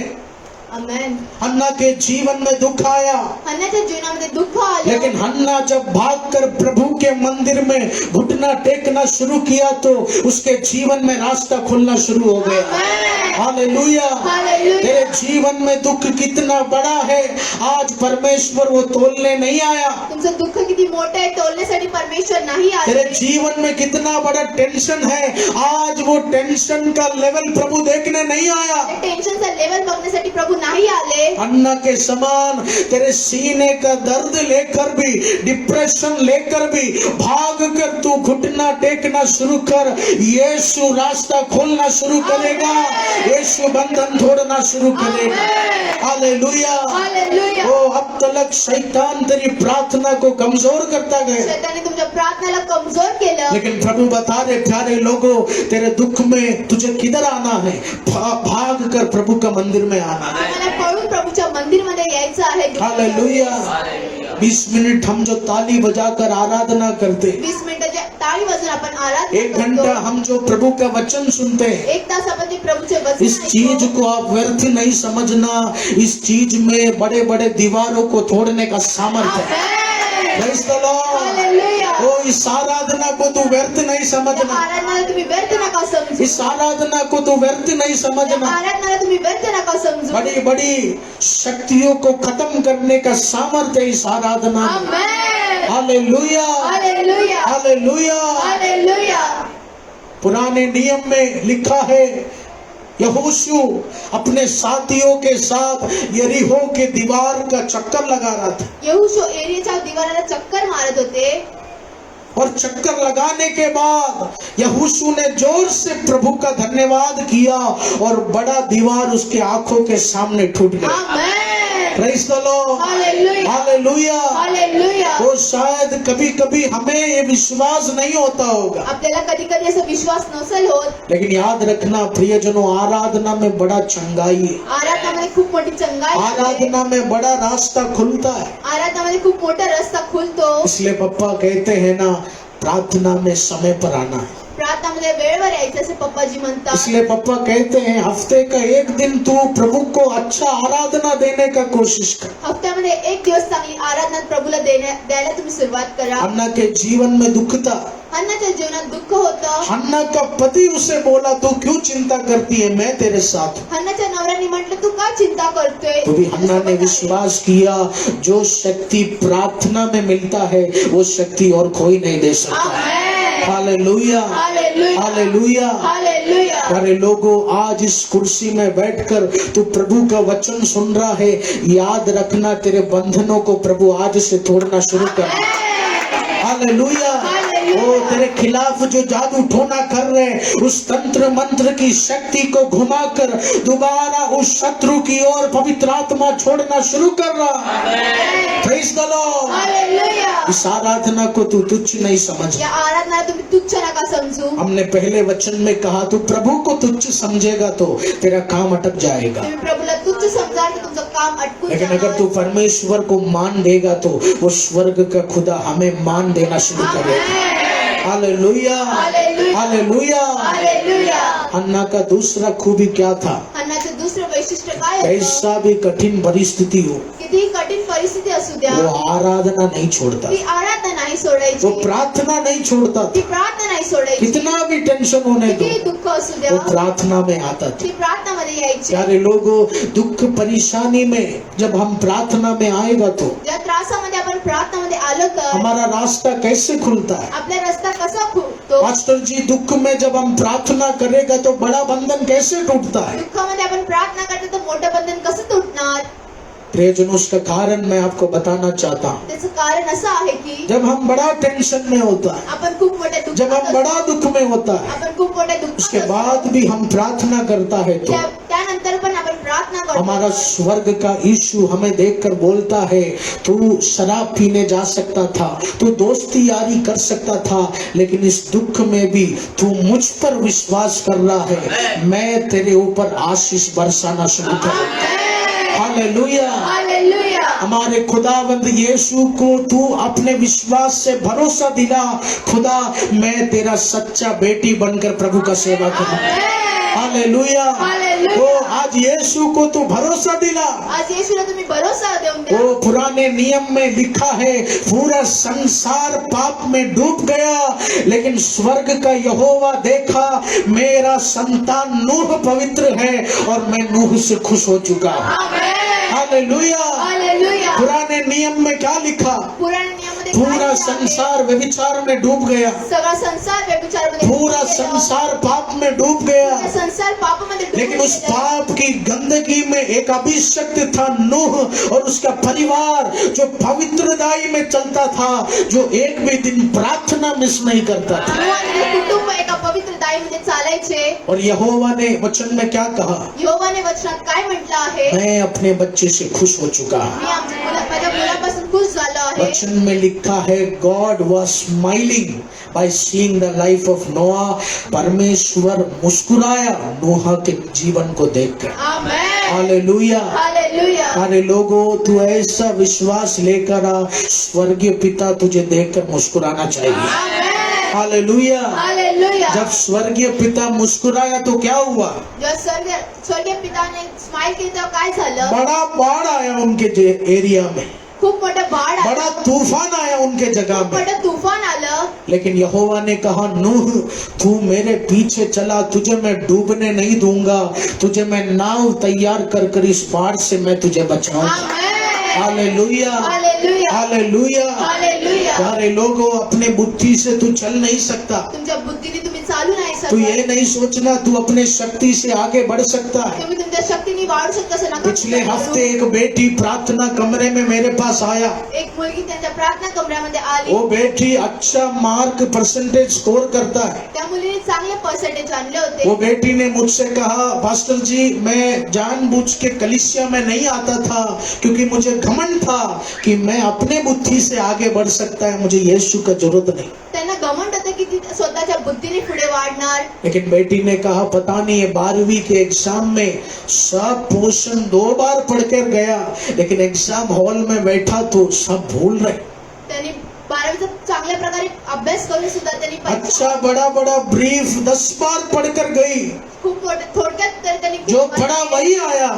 आमेन. हन्ना के जीवन में दुख आया, हन्नाच्या जीवनामध्ये दुःख आलं, लेकिन हन्ना जब भागकर प्रभु के मंदिर में घुटना टेकना शुरू किया तो उसके जीवन में रास्ता खुलना शुरू हो गया। आमेन. हालेलुया। हालेलुया. तेरे जीवन में दुख कितना बड़ा है, आज परमेश्वर वो तोलने नहीं आया। तुमचं दुःख किती मोठं आहे तोलण्यासाठी परमेश्वर नाही तेरे आले. जीवन में कितना बड़ा टेंशन है, आज वो टेंशन का लेवल प्रभु देखने नहीं आया। टेन्शनचा लेवल बघण्यासाठी प्रभू नाही आले. अन्ना के समान तेरे सीने का दर्द लेकर भी, डिप्रेशन लेकर भी भाग कर तू घुटना टेकना शुरू कर, यीशु रास्ता खोलना शुरू करेगा, यीशु बंधन तोड़ना शुरू करेगा। हालेलुया। हालेलुया. ओ, अब तक शैतान तेरी प्रार्थना को कमजोर करता गया, शैताने तुमच्या प्रार्थनेला कमजोर केलं. लेकिन प्रभु बता रहे, प्यारे लोगों, तेरे दुख में तुझे किधर आना है? भाग कर प्रभु का मंदिर में आना है। तुम्हाला पळून प्रभूच्या मंदिरमध्ये यायचं आहे. हालेलुया। 20 मिनट हम जो ताली बजाकर आराधना करते, 20 मिनिटाच्या टाळी वाजून आपण आराधना 1 घंटा करतो, हम जो प्रभु का वचन सुनते हैं, 1 तास आपण ते प्रभूचे वचन इस चीज ऐकतो. को आप व्यर्थ नहीं समझना। इस चीज में बड़े बड़े दीवारों को तोड़ने का सामर्थ्य है। आमेन. Praise the Lord. हालेलुया. ओ इस आराधना को तू व्यर्थ नहीं या समझना। आराधनाला तुम्ही व्यर्थ नका समजू. इस आराधना को तू व्यर्थ नहीं या समझना। आराधनाला तुम्ही व्यर्थ नका समजू. बड़ी बड़ी शक्तियों को खत्म करने का सामर्थ्य इस आराधना में। Amen. Hallelujah, hallelujah. Hallelujah. Hallelujah. पुराने नियम में लिखा है, यहोशू अपने साथियों के साथ यरीहो के दीवार का चक्कर लगा रहा था, यहोशू एरियाच्या दिवाराला चक्कर मारत होते. और चक्कर लगाने के बाद यहोशू ने जोर से प्रभु का धन्यवाद किया और बड़ा दीवार उसके आंखों के सामने टूट गया। Amen. Praise the Lord, hallelujah. Hallelujah. Hallelujah. वो शायद कभी कभी हमें ये विश्वास नहीं होता होगा, आपल्याला कधी कधी असा विश्वास नसेल होत. लेकिन याद रखना प्रियजनों, आराधना में बड़ा चंगाई है, आराधनामध्ये खूप मोठी चंगाई आहे. आराधना में बड़ा रास्ता खुलता है। आराधनामध्ये खूप मोठा रस्ता खुलतो. इसलिए पप्पा कहते हैं ना, प्रार्थना में समय पर आना है। प्रार्थनामध्ये वेळेवर यायचं असे पप्पाजी म्हणतात. इसलिए पप्पा कहते हैं हफ्ते का एक दिन तू प्रभु को अच्छा आराधना देने का कोशिश कर। हफ्त्यामध्ये 1 दिवस चांगली आराधना प्रभूला द्यायला तुम्ही सुरुवात करा. हन्ना के जीवन में दुख था, हन्नाच्या जीवनात दुःख होतं. हन्ना का पति उसे बोला तू क्यों चिंता करती है, मैं तेरे साथ हूं। हन्नाच्या नवऱ्याने म्हटलं तू का चिंता करतोय. तो भी हन्ना ने विश्वास किया, जो शक्ति प्रार्थना में मिलता है वो शक्ति और कोई नहीं दे सकता। Amen. Hallelujah, hallelujah. Hallelujah. Hallelujah. अरे लोगों, आज इस कुर्सी में बैठकर तू प्रभु का वचन सुन रहा है, याद रखना तेरे बंधनों को प्रभु आज से तोड़ना शुरू कर। हालेलुया। ओ तेरे खिलाफ जो जादू टोना कर रहे हैं, उस तंत्र मंत्र की शक्ति को घुमाकर दोबारा उस शत्रु की ओर पवित्र आत्मा छोड़ना शुरू कर रहा। Praise the Lord. हालेलुया. इस आराधना को तू तुच्छ नहीं समझ। या आराधना तुम्ही तुच्छ नका समजू. हमने पहले वचन में कहा, तू प्रभु को तुच्छ समझेगा तो तेरा काम अटक जाएगा, तुम्ही प्रभूला तुच्छ समजा तर तुमचं काम अटकून लेकिन अगर जाणार. तू परमेश्वर को मान देगा तो वो स्वर्ग का खुदा हमें मान देना शुरू करेगा। Hallelujah, hallelujah. Hallelujah. Hallelujah. Hannah का दूसरा खूबी क्या था? हन्नाचं दुसरं वैशिष्ट्य काय होतं. कैसा भी कठिन परिस्थिति हो, किती कठीण परिस्थिती असू द्या, वो आराधना नहीं छोड़ता, ती आराधना नाही सोडायची. वो प्रार्थना नहीं छोड़ता ती था। प्रार्थना नाही सोडायची. कितना भी टेंशन होने दो, किती दुःख असू द्या, वो प्रार्थना में आता था। ती प्रार्थनामध्ये यायची. प्यारे लोगों, दुख परेशानी में जब हम प्रार्थना में आएगा तो ज्या त्रासामध्ये आपण प्रार्थनामध्ये आलो तर हमारा रास्ता कैसे खुलता है? आपला रस्ता कसा खुलतो. मास्टर जी, दुख में जब हम प्रार्थना करेगा तो बड़ा बंधन कैसे टूटता है? दुःखामध्ये आपण प्रार्थना करतो तर मोठं बंधन कसं तुटणार. प्रियजनों, उसका कारण मैं आपको बताना चाहता हूँ। त्याचं कारण असं आहे की जब हम बड़ा टेंशन में होता है, आपण खूप मोठ्या जब हम दुःखात बड़ा दुख में होता है, आपण खूप मोठ्या उसके दुःखात बाद भी हम प्रार्थना करता है तो त्यानंतर पण आपण प्रार्थना हमारा करतो. स्वर्ग का यीशु हमें देखकर बोलता है, तू शराब पीने जा सकता था, तू दोस्ती यारी कर सकता था, लेकिन इस दुख में भी तू मुझ पर विश्वास कर रहा है, मैं तेरे ऊपर आशीष बरसाना शुरू कर। हालेलुया। हालेलुया. हमारे खुदावंद यीशु को तू अपने विश्वास से भरोसा दिला, खुदा मैं तेरा सच्चा बेटी बनकर प्रभु का सेवा करूं। हालेलुया। हालेलुया. ओ आज यीशु को तू भरोसा दिला। आज येशूला तुम्ही भरोसा देऊन द्या. वो पुराने नियम में लिखा है, पूरा संसार पाप में डूब गया, लेकिन स्वर्ग का यहोवा देखा, मेरा संतान नूह पवित्र है और मैं नूह से खुश हो चुका हूँ। आमेन. हालेलुया। हालेलुया. पुराने नियम में क्या लिखा? पुराण नियमामध्ये काय पूरा लिहिलं आहे? संसार व्यभिचार में डूब गया, सगळा संसार व्यभिचारामध्ये पूरा डुबून गेला. संसार पाप में डूब गया, पूर्ण संसार पापामध्ये डुबून लेकिन उस गेला. पाप की गंदगी में एक अभिषक्त था नूह और उसका परिवार, जो पवित्रताई में चलता था, जो एक भी दिन प्रार्थना मिस नहीं करता था। नूह आणि त्याचे कुटुंब एका पवित्र दाईमध्ये चालायचे. और यहोवा ने वचन में क्या कहा? यहोवाने वचनात काय म्हटलं आहे. मैं अपने बच्चे से खुश हो चुका हूं। माझ्या मुलापासून खुश झालो आहे. वचन में लिखा है, God was smiling by seeing the life of नोआ। परमेश्वर मुस्कुराया नोहा के जीवन को देखकर। आमेन. हालेलुया। हालेलुया. अरे लोगों, तू ऐसा विश्वास लेकर आ, स्वर्गीय पिता तुझे देखकर मुस्कुराना चाहिए। आमेन. हालेलुया। हालेलुया। जब स्वर्गीय पिता मुस्कुराया तो क्या हुआ? जेव्हा स्वर्गीय पिताने स्माइल केली तेव्हा काय झालं? बड़ा बाढ़ आया उनके एरिया में, खूप मोठं बाढ आलं, बड़ा तूफान आया उनके जगह खूप में। मोठं तुफान आलं. लेकिन यहोवा ने कहा, नूह तू मेरे पीछे चला, तुझे मैं डूबने नहीं दूंगा, तुझे मैं नाव तैयार कर कर इस बाढ़ से मैं तुझे बचाऊंगा। Amen. Hallelujah, hallelujah. Hallelujah. Hallelujah. प्यारे लोगों, अपने बुद्धि से तू चल नहीं सकता। तुमच्या बुद्धीने तुम्ही चालू नाही तू शकत. ये नहीं सोचना तू अपने शक्ति से आगे बढ़ सकता है। तुम्ही तुमच्या शक्तीने वाढू शकता असं नका पिछले विचार करू. हफ्ते एक बेटी प्रार्थना कमरे में मेरे पास आया। एक मुलगी त्यांच्या प्रार्थना कमऱ्यामध्ये आली. वो बेटी अच्छा मार्क परसेंटेज स्कोर करता है। त्या मुलीने चांगले पर्सेंटेज आणले होते. वो बेटी ने मुझसे कहा, पास्टर जी मैं जानबूझ के कलीसिया में नहीं आता था क्योंकि मुझे घमंड था कि मैं अपने बुद्धि से आगे बढ़ सकता है, मुझे यीशु का जरूरत नहीं। त्यांना घमंड होतं की ती स्वतःच्या बुद्धीने पुढे वाढणार. लेकिन बेटी ने कहा, पता नहीं ये 12वीं के एग्जाम में सब पोर्शन 2 बार पढ़ कर गया, लेकिन एग्जाम हॉल में बैठा तो सब भूल रहे। त्यांनी 12वीचा चांगल्या प्रकारे अभ्यास करून सुद्धा त्यांनी अच्छा बड़ा बड़ा ब्रीफ 10 बार पढ़ कर गई, खूप मोठे थोडक्यात तर त्यांनी जो खूप पढ़ा वही आया,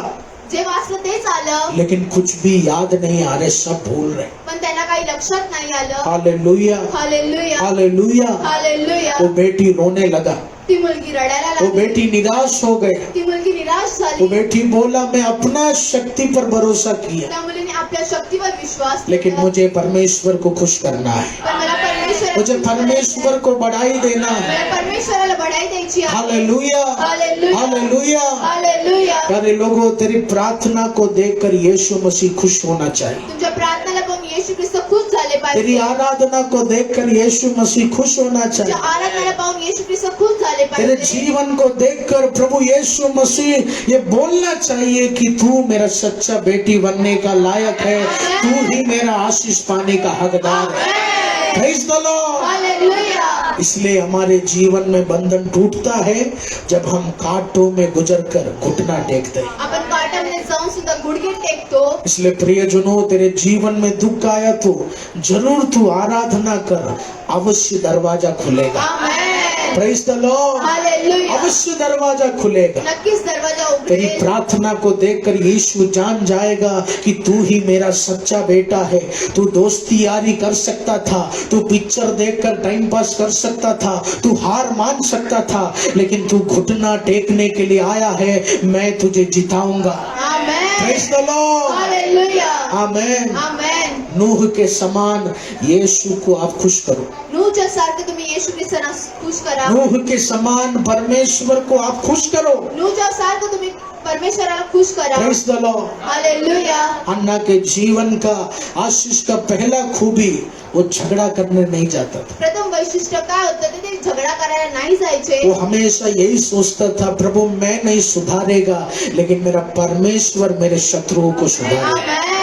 जे वाचलं तेच आलं, लेकिन कुछ भी याद नहीं आ रहे, सब भूल रहे। पण त्यांना काही लक्षात नाही आलं. Hallelujah, hallelujah. हालेलुया। हालेलुया. वो बेटी रोने लगा, ती मुलगी रडायला वो लागली. बेटी निराश हो गई, ती मुलगी निराश वो झाली. बेटी बोला मैं अपना शक्ति पर भरोसा किया, त्या मुलीने आपल्या शक्तीवर विश्वास लेकिन ठेवला. मुझे परमेश्वर को खुश करना है, पण मला मुझे परमेश्वर को बढ़ाई देना है। मला परमेश्वराला बढाई द्यायची आहे. Hallelujah, hallelujah. हालेलुया। हालेलुया. प्यारे लोगों, तेरी प्रार्थना को देखकर यीशु मसीह खुश होना चाहिए, तुमच्या प्रार्थनेला पाहून येशू ख्रिस्त खुश झाले तेरी पाहिजे. आराधना को देखकर यीशु मसीह खुश होना तुमच्या चाहिए, आराधनेला पाहून येशू ख्रिस्त खुश झाले तेरे पाहिजे. जीवन को देखकर प्रभु यीशु मसीह ये बोलना चाहिए कि तू मेरा सच्चा बेटी बनने का लायक है, तू ही मेरा आशीष पाने का हकदार है। Praise the Lord। हालेलुया. इसलिए हमारे जीवन में बंधन टूटता है जब हम कांटों में गुजर कर घुटना टेकते हैं। आपण काटामध्ये जाऊन सुद्धा गुडघे टेकतो. इसलिए प्रियजनों, तेरे जीवन में दुख आया तो जरूर तू आराधना कर, अवश्य दरवाजा खुलेगा। Amen. Praise the Lord. Hallelujah. अवश्य दरवाजा खुलेगा। नक्कीच दरवाजा तेरी उघडेल. प्रार्थना को देखकर यीशु जान जाएगा कि तू ही मेरा सच्चा बेटा है। तू दोस्ती यारी कर सकता था, तू पिक्चर देखकर टाइम पास कर सकता था, तू हार मान सकता था, लेकिन तू घुटना टेकने के लिए आया है, मैं तुझे जिताऊंगा। Amen. Praise the Lord. Hallelujah. Amen. Amen. नूह के समान यीशु को आप खुश करो, नूहच्या सारखं तुम्ही येशू ख्रिस्ताला खुश करा. नूह के समान परमेश्वर को आप खुश करो। नूहच्या सारखं तुम्ही परमेश्वराला खुश करा. Praise the Lord. Hallelujah. Anna के जीवन का आशीष का पहला खूबी, वो झगड़ा करने नहीं जाता था। प्रथम वैशिष्ट्य काय होतं ते झगडा करायला नाही जायचे. वो हमेशा यही सोचता था, प्रभु मैं नहीं सुधारेगा, लेकिन मेरा परमेश्वर मेरे शत्रुओं को सुधारेगा। आमेन.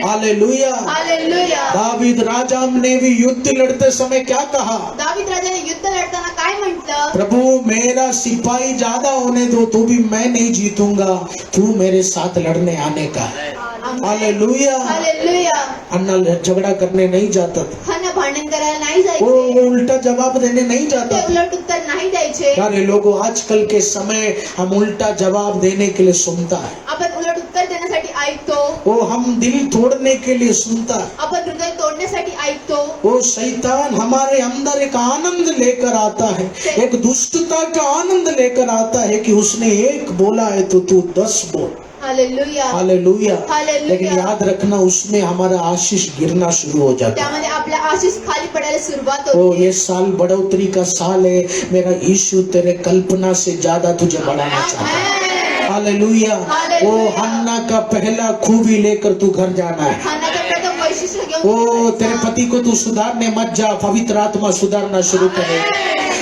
हालेलुया। हालेलुया. दावीद राजा ने भी युद्ध लड़ते समय क्या कहा? दावीद राजाने युद्ध लढताना काय म्हटलं? प्रभु मेरा सिपाही ज्यादा होने दो तो भी मैं नहीं जीतूंगा, तू मेरे साथ लड़ने आने का है। हालेलुया। हालेलुया. अन्ना झगड़ा करने नहीं जाता था, हन्ना भांडण करायला नाही वो जायचे. उल्टा जवाब देने नहीं जाता ते था। उलट उत्तर नाही द्यायचे. सारे लोगों, आजकल के समय हम उल्टा जवाब देने के लिए सुनता है, आपण उलट उत्तर देण्यासाठी ऐकतो. वो हम दिल तोड़ने के लिए सुनता है, आपण हृदय तोडण्यासाठी ऐकतो. वो शैतान हमारे अंदर एक आनंद लेकर आता है, एक दुष्टता का आनंद लेकर आता है कि उसने एक बोला है तो तू 10 बोल। हालेलुया. हालेलुया। हालेलुया. लेकिन याद रखना, उसमें हमारा आशीष गिरना शुरू हो जाता है। त्यामध्ये आपल्या आशीष खाली पडायला सुरुवात ओ होते. ये साल बढ़ोतरी का साल है, मेरा यीशु तेरे कल्पना से ज्यादा तुझे बढ़ाना चाहता है। आमेन. हालेलुया। हालेलुया। वो हन्ना का पहला खूबी लेकर तू घर जाना है। हन्नाचं प्रथम वैशिष्ट्य घेऊन ओ तू तेरे जायचा. पति को तू सुधारने मत जा, पवित्र आत्मा सुधारना शुरू करे।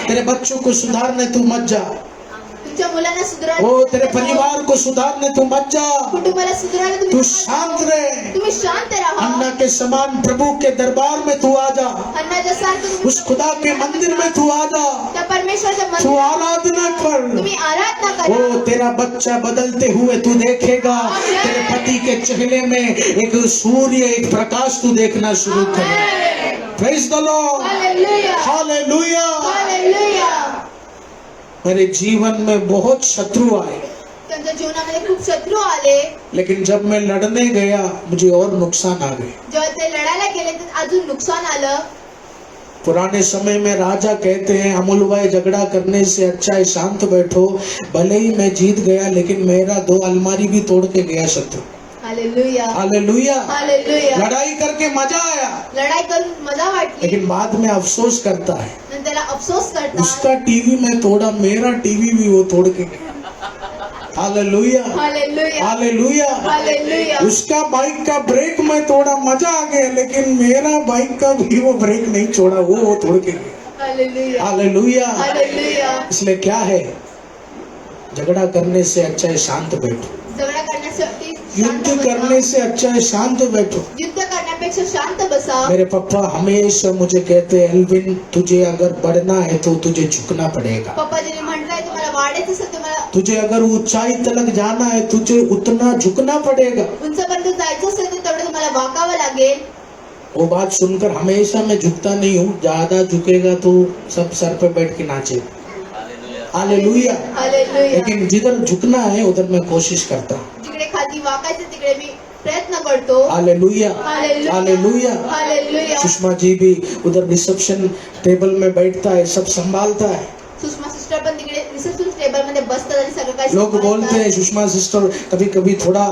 तेरे बच्चों को सुधारने तू मत जा, तुमच्या मुलांना सुधारायला. ओ तेरे परिवार को सुधारने तू मत जा, कुटुंबाला सुधारायला तू तुम्ही शांत रहे। तुम्ही शांत राहा. अन्ना के समान प्रभु के दरबार में तू आ जा, हन्नाच्या सारखं तुम्ही उस खुदा के मंदिर में तू आ जा, त्या परमेश्वराच्या तू मंदिरात आराधना कर। तुम्ही आराधना करा. ओ तेरा बच्चा बदलते हुए तू देखेगा, तेरे पति के चेहरे में एक सूर्य, एक प्रकाश तू देखना शुरू कर। Praise the Lord, hallelujah, hallelujah. Hallelujah. मेरे जीवन में बहुत शत्रु आए, त्यांच्या जीवनामध्ये खूप शत्रू आले, लेकिन जब मैं लड़ने गया मुझे और नुकसान आ गए। जेव्हा ते लढायला गेले तर अजून नुकसान आलं। पुराने समय में राजा कहते हैं अमूल भाई झगड़ा करने से अच्छा है शांत बैठो, भले ही मैं जीत गया लेकिन मेरा 2 अलमारी भी तोड़ के गया शत्रु। Hallelujah, hallelujah. हालेलुया। लड़ाई करके मजा आया, लढाई करून मजा वाटली, लेकिन बाद में अफसोस करता है नंतर त्याला अफसोस करतात। उसका टीवी मैं तोड़ा, मेरा टीवी भी वो तोड़ के गया। Hallelujah, hallelujah, hallelujah. हालेलुया। उसका बाइक का ब्रेक मैं तोड़ा, मजा आ गया, लेकिन मेरा बाइक का भी वो ब्रेक नहीं छोड़ा, वो तोड़ के गया। Hallelujah, hallelujah. हालेलुया। इसलिए क्या है, झगड़ा करने से अच्छा है शांत बैठो, झगडा करण्यासाठी शांत युद्ध बसा। करने से अच्छा है शांत बैठो। युद्ध करण्यापेक्षा शांत बसा। मेरे पापा हमेशा मुझे कहते हैं एल्विन तुझे अगर बढ़ना है तो तुझे झुकना पड़ेगा, पप्पाजीने म्हटलंय तुम्हाला वाढायचं असेल तुम्हाला तुझे अगर ऊंचाई तलक जाना है तुझे उतना झुकना पड़ेगा। उंचपर्यंत जायचं असेल तर तेवढं तुम्हाला वाकावं लागेल। वो बात सुनकर हमेशा मैं झुकता नहीं हूँ, ज्यादा झुकेगा तो सब सर पे बैठ के नाचे। हालेलुया। हालेलुया। लेकिन जिधर झुकना है उधर मैं कोशिश करता हूँ। जिकडे खाली वाकायचं तिकडे मी प्रयत्न करतो। Hallelujah, hallelujah, hallelujah. Hallelujah. Sushma ji भी उधर रिसेप्शन टेबल में बैठता है, सब संभालता है। सुषमा सिस्टर पण तिकडे रिसेप्शन टेबल मध्ये बसतात आणि सगळं काही लोग बोलते हैं सुषमा सिस्टर कभी कभी थोड़ा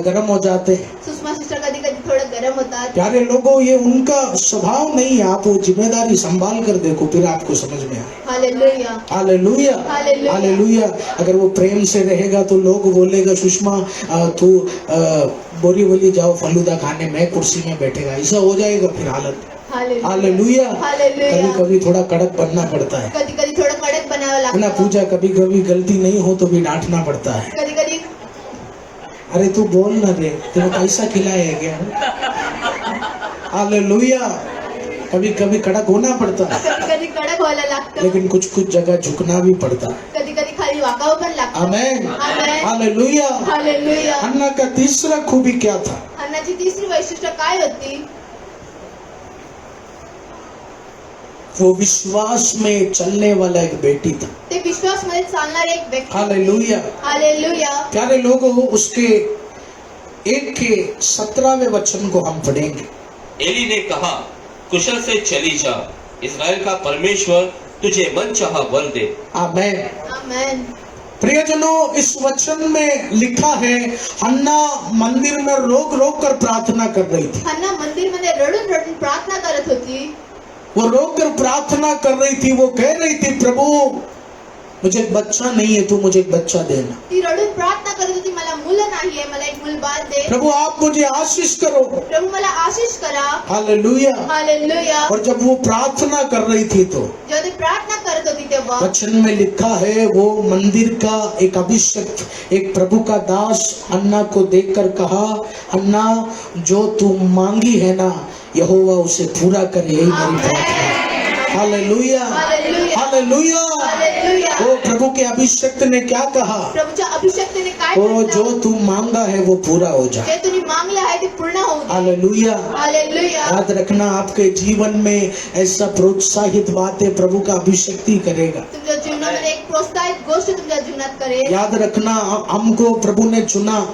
गर्म हो जाते हैं। सुषमा सिस्टर कधी कधी थोडं गरम होतात। प्यारे लोगों, ये उनका स्वभाव नहीं है, आप वो जिम्मेदारी संभाल कर देखो फिर आपको समझ में आए। Hallelujah, hallelujah, hallelujah. हालेलुया। अगर वो प्रेम से रहेगा तो लोग बोलेगा सुषमा तू बोरीवली जाओ फलूदा खाने, मैं कुर्सी में बैठेगा, ऐसा हो जाएगा फिर हालत। Hallelujah, hallelujah. हालेलुया। कभी कभी थोड़ा कड़क बनना पड़ता है कधी कधी थोडं कडक बनावं है ना लागतं। पूजा, कभी कभी गलती नहीं हो तो भी डांटना पड़ता है। कधी कधी अरे तू बोल ना रे, तेरे पैसा खिलाया क्या? हालेलुया। कभी कभी कड़क होना पड़ता है, कधी कधी कडक व्हायला लागतं। लेकिन कुछ कुछ जगह झुकना भी पड़ता है। कधी कधी खाली वाकावं पण लागतं। आमेन, आमेन। हालेलुया। हालेलुया। अन्ना का तीसरा खूबी क्या था? अन्नाची तिसरी वैशिष्ट्य काय होती? वो विश्वास में चलने वाला एक बेटी था। ते विश्वासमध्ये चालणारे एक व्यक्ती। हालेलुया। हालेलुया। प्यारे लोगों, उसके 1:17 वचन को हम पढ़ेंगे। एली ने कहा, कुशल से चली जा, इस्राएल का परमेश्वर तुझे मनचाहा बल दे। आमेन। आमेन। प्रियजनों, इस वचन में लिखा है हन्ना मंदिर में रोक रोक कर प्रार्थना कर रही थी। हन्ना मंदिरमध्ये रडून रडून प्रार्थना करत होती। वो रोक कर प्रार्थना कर रही थी, वो कह रही थी प्रभु मुझे एक बच्चा नहीं है, तू मुझे एक बच्चा देना। ती रडून प्रार्थना करत होती, मला मुलं नाहीये, मला एक मुलबाळ दे। प्रभु आप मुझे आशीष करो। प्रभू मला आशीष करा। हालेलुया। हालेलुया। और जब वो प्रार्थना कर रही थी तो जेव्हा ती प्रार्थना करत होती तेव्हा वचन में लिखा है वो मंदिर का एक अभिषेक, एक प्रभु का दास अन्ना को देखकर कहा, अन्ना जो तू मांगी है ना यहोवा उसे पूरा करे, यही मेरी प्रार्थना है। Hallelujah, hallelujah. हालेलुया। हालेलुया। वो प्रभु के अभिषेक ने क्या कहा? प्रभूच्या अभिषेकतेने काय वो म्हटलं? जो तू मांगा है वो पूरा हो जाए। जे तुम्ही मागलं आहे ते पूर्ण होऊ दे। हालेलुया। हालेलुया। याद रखना, आपके जीवन में ऐसा प्रोत्साहित बातें प्रभु का अभिषेक ही करेगा। तुमच्या जीवनामध्ये एक प्रोत्साहित गोष्ट तुमच्या जीवनात करेल। याद रखना, हमको प्रभु ने चुना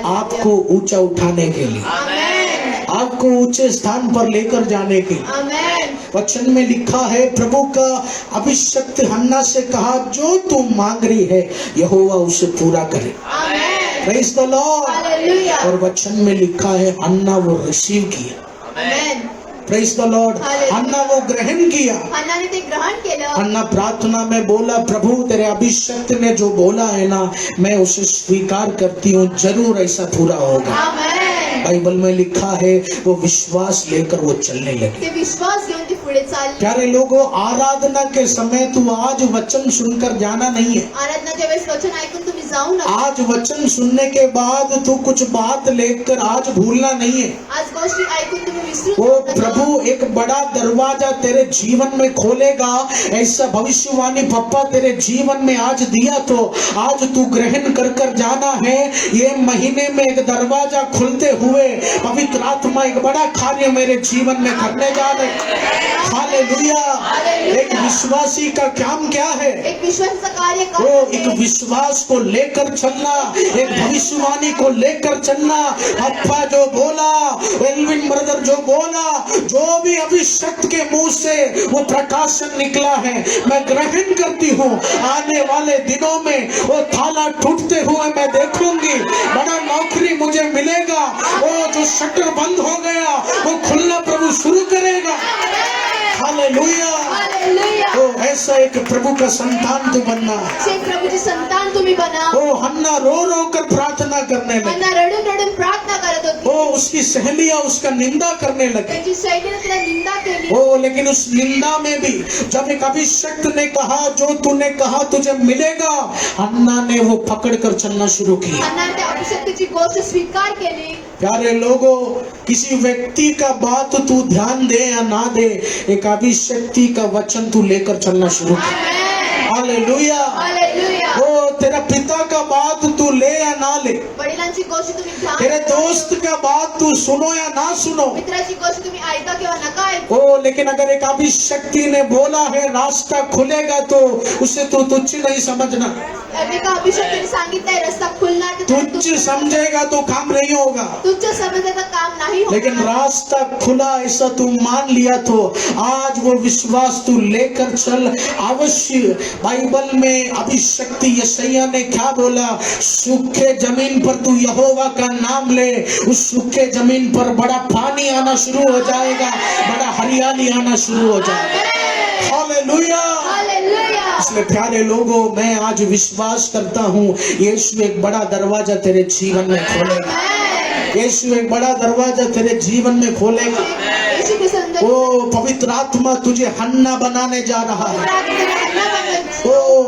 आपको ऊंचा उठाने के लिए, आमेन। आपको ऊंचे स्थान पर लेकर जाने के लिए। आमेन। वचन में लिखा है प्रभु का अभिषक्त हन्ना से कहा, जो तू मांग रही है यहोवा उसे पूरा करे। Amen. Praise the Lord. Hallelujah. और वचन में लिखा है हन्ना वो रिसीव किया। Amen. Praise the Lord. Hallelujah. Hannah वो ग्रहण किया। हन्नाने ते ग्रहण केलं। हन्ना प्रार्थना में बोला, प्रभु तेरे अभिषक्त ने जो बोला है ना मैं उसे स्वीकार करती हूँ, जरूर ऐसा पूरा होगा। आमेन। बाइबल में लिखा है वो विश्वास लेकर वो चलने लगे। ते विश्वास घेऊन ती पुढे चालली। प्यारे लोगों, आराधना के समय तू आज वचन सुनकर जाना नहीं है। आराधनाच्या वेळेस वचन ऐकून तुम्ही जाऊ नका. आज वचन सुनने के बाद तू कुछ बात लेकर आज भूलना नहीं है. आज गोष्टी ऐकून तुम्ही विसरून वो जाऊ नका. प्रभु एक बड़ा दरवाजा तेरे जीवन में खोलेगा. ऐसा भविष्यवाणी पप्पा तेरे जीवन में आज दिया तो आज तू ग्रहण कर कर जाना है. ये महीने में एक दरवाजा खुलते हुए पवित्र आत्मा एक बड़ा कार्य मेरे जीवन में करने जा रहे. हालेलुया. एक विश्वासी का काम क्या है? एक विश्वासाचा कार्य वो करते. एक विश्वास को लेकर चलना, एक भविष्यवाणी को लेकर चलना. अप्पा जो बोला, एल्विन ब्रदर जो बोला, जो भी अभिषक्त के मुंह से वो प्रकाशन निकला है, मैं ग्रहण करती हूँ. आने वाले दिनों में वो ताला टूटते हुए मैं देखूंगी. बड़ा नौकरी मुझे मिलेगा. वो जो शटर बंद हो गया वो खुलना प्रभु शुरू करेगा. हालेलुया. हालेलुया. वो ऐसा एक प्रभु का संतान तू बनना. जे प्रभूची संतान तुम्ही बना. वो हन्ना रो रो कर प्रार्थना करने लगी. अन्ना रडून रडून प्रार्थना करत होती. वो उसकी सहेलियां उसका निंदा करने लगी. त्यांची सैन्याने तिला निंदा केली. ओ लेकिन उस निंदा में भी जब एक अभिषक्त ने कहा जो तूने कहा तुझे मिलेगा, हन्ना ने वो पकड़ कर चलना शुरू किया. अन्ना त्या अभिषक्तीची गोष्ट स्वीकार केली. प्यारे लोगों, किसी व्यक्ति का बात तू ध्यान दे या ना दे, एक अभिषक्ति का वचन तू लेकर चलना शुरू कर. आमेन. हालेलुया. हालेलुया. ओ तेरा पिता का बात तू ले या ना ले, वडिलांची गोष्ट तुम्ही ध्यान तेरे द्या. दोस्त का बात तू सुनो या ना सुनो. मित्राची गोष्ट तुम्ही ऐका किंवा नका ऐकू. ओ लेकिन अगर एक अभिषक्ति ने बोला है रास्ता खुलेगा तो उसे तू तुच्छ नहीं समझना. एका अभिषक्तीने सांगितलंय रस्ता खुलणार तर त्यात तुच्छ समझेगा तो काम नहीं होगा. तुच्छ समजायचं काम नाही लेकिन होणार. रास्ता खुला ऐसा तू मान लिया तो आज वो विश्वास तू लेकर चल. अवश्य बाइबल में अभिषक्ति यशायाह ने क्या बोला? सूखे जमीन पर तू यहोवा का नाम ले, उस सूखे जमीन पर बड़ा पानी आना शुरू हो जाएगा, बड़ा हरियाली आना शुरू हो जाएगा. हालेलुया. हालेलुया. इसलिए प्यारे लोगों, मैं आज विश्वास करता हूँ यीशु एक बड़ा दरवाजा तेरे जीवन में खोलेगा. आमेन. यीशु एक बड़ा दरवाजा तेरे जीवन में खोलेगा. येशू ख्रिस्त ओ पवित्र आत्मा तुझे हन्ना बनाने जा रहा है. ओ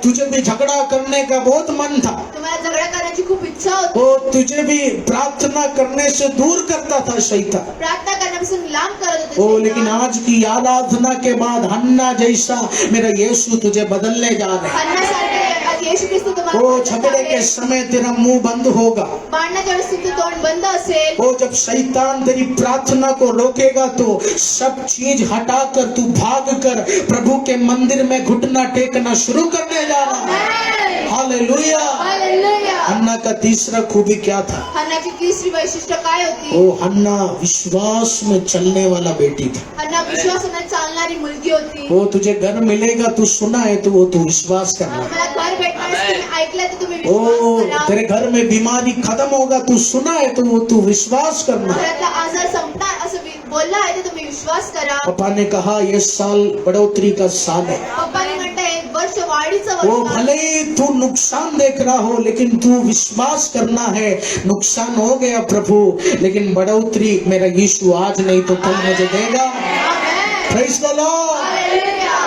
तुझे भी झगड़ा करने का बहुत मन था. तुम्हाला झगडा करण्याची खूप इच्छा होती. ओ तुझे भी प्रार्थना करने से दूर करता था शैतान. प्रार्थना करण्यापासून लांब करत होते. ओ लेकिन आज की आराधना के बाद हन्ना जैसा मेरा यीशु तुझे बदलने जा रहा है. अन्नासारखे आज येशू ख्रिस्त तुम्हाला ओ झगड़े के समय तेरा मुंह बंद होगा. भांडणाच्या वेळेस तुमचं तोंड बंद असेल. ओ जब शैतान तेरी प्रार्थना को रोकेगा तो सब चीज हटाकर तू भाग कर प्रभु के मंदिर में घुटना टेकना शुरू करने जा रहा है. आमेन. हालेलुया. हालेलुया. हन्ना का तीसरा खूबी क्या था? हन्नाची तिसरी वैशिष्ट्य काय होती? ओ हन्ना विश्वास में चलने वाला बेटी थी. हन्ना विश्वासाने चालणारी मुलगी होती. वो तुझे घर मिलेगा तू सुना है तो वो तू विश्वास करना. मला घर भेटणार आहे, तुम्ही ऐकलंय तर तुम्ही ओ विश्वास करा. तेरे घर में बीमारी खत्म होगा तू सुना है तो वो तू विश्वास करना. घरातला आजार संपणार असं बोलला आहे तर तुम्ही विश्वास करा. पापा ने कहा ये साल बढ़ोतरी का साल है. पप्पाने म्हणताय वर्ष वाढीचं वो वर्ष. भले ही तू नुकसान देख रहा हो लेकिन तू विश्वास करना है. नुकसान हो गया प्रभु लेकिन बढ़ोतरी मेरा यीशु आज नहीं तो कल मुझे देगा. Amen. Praise the Lord. Hallelujah.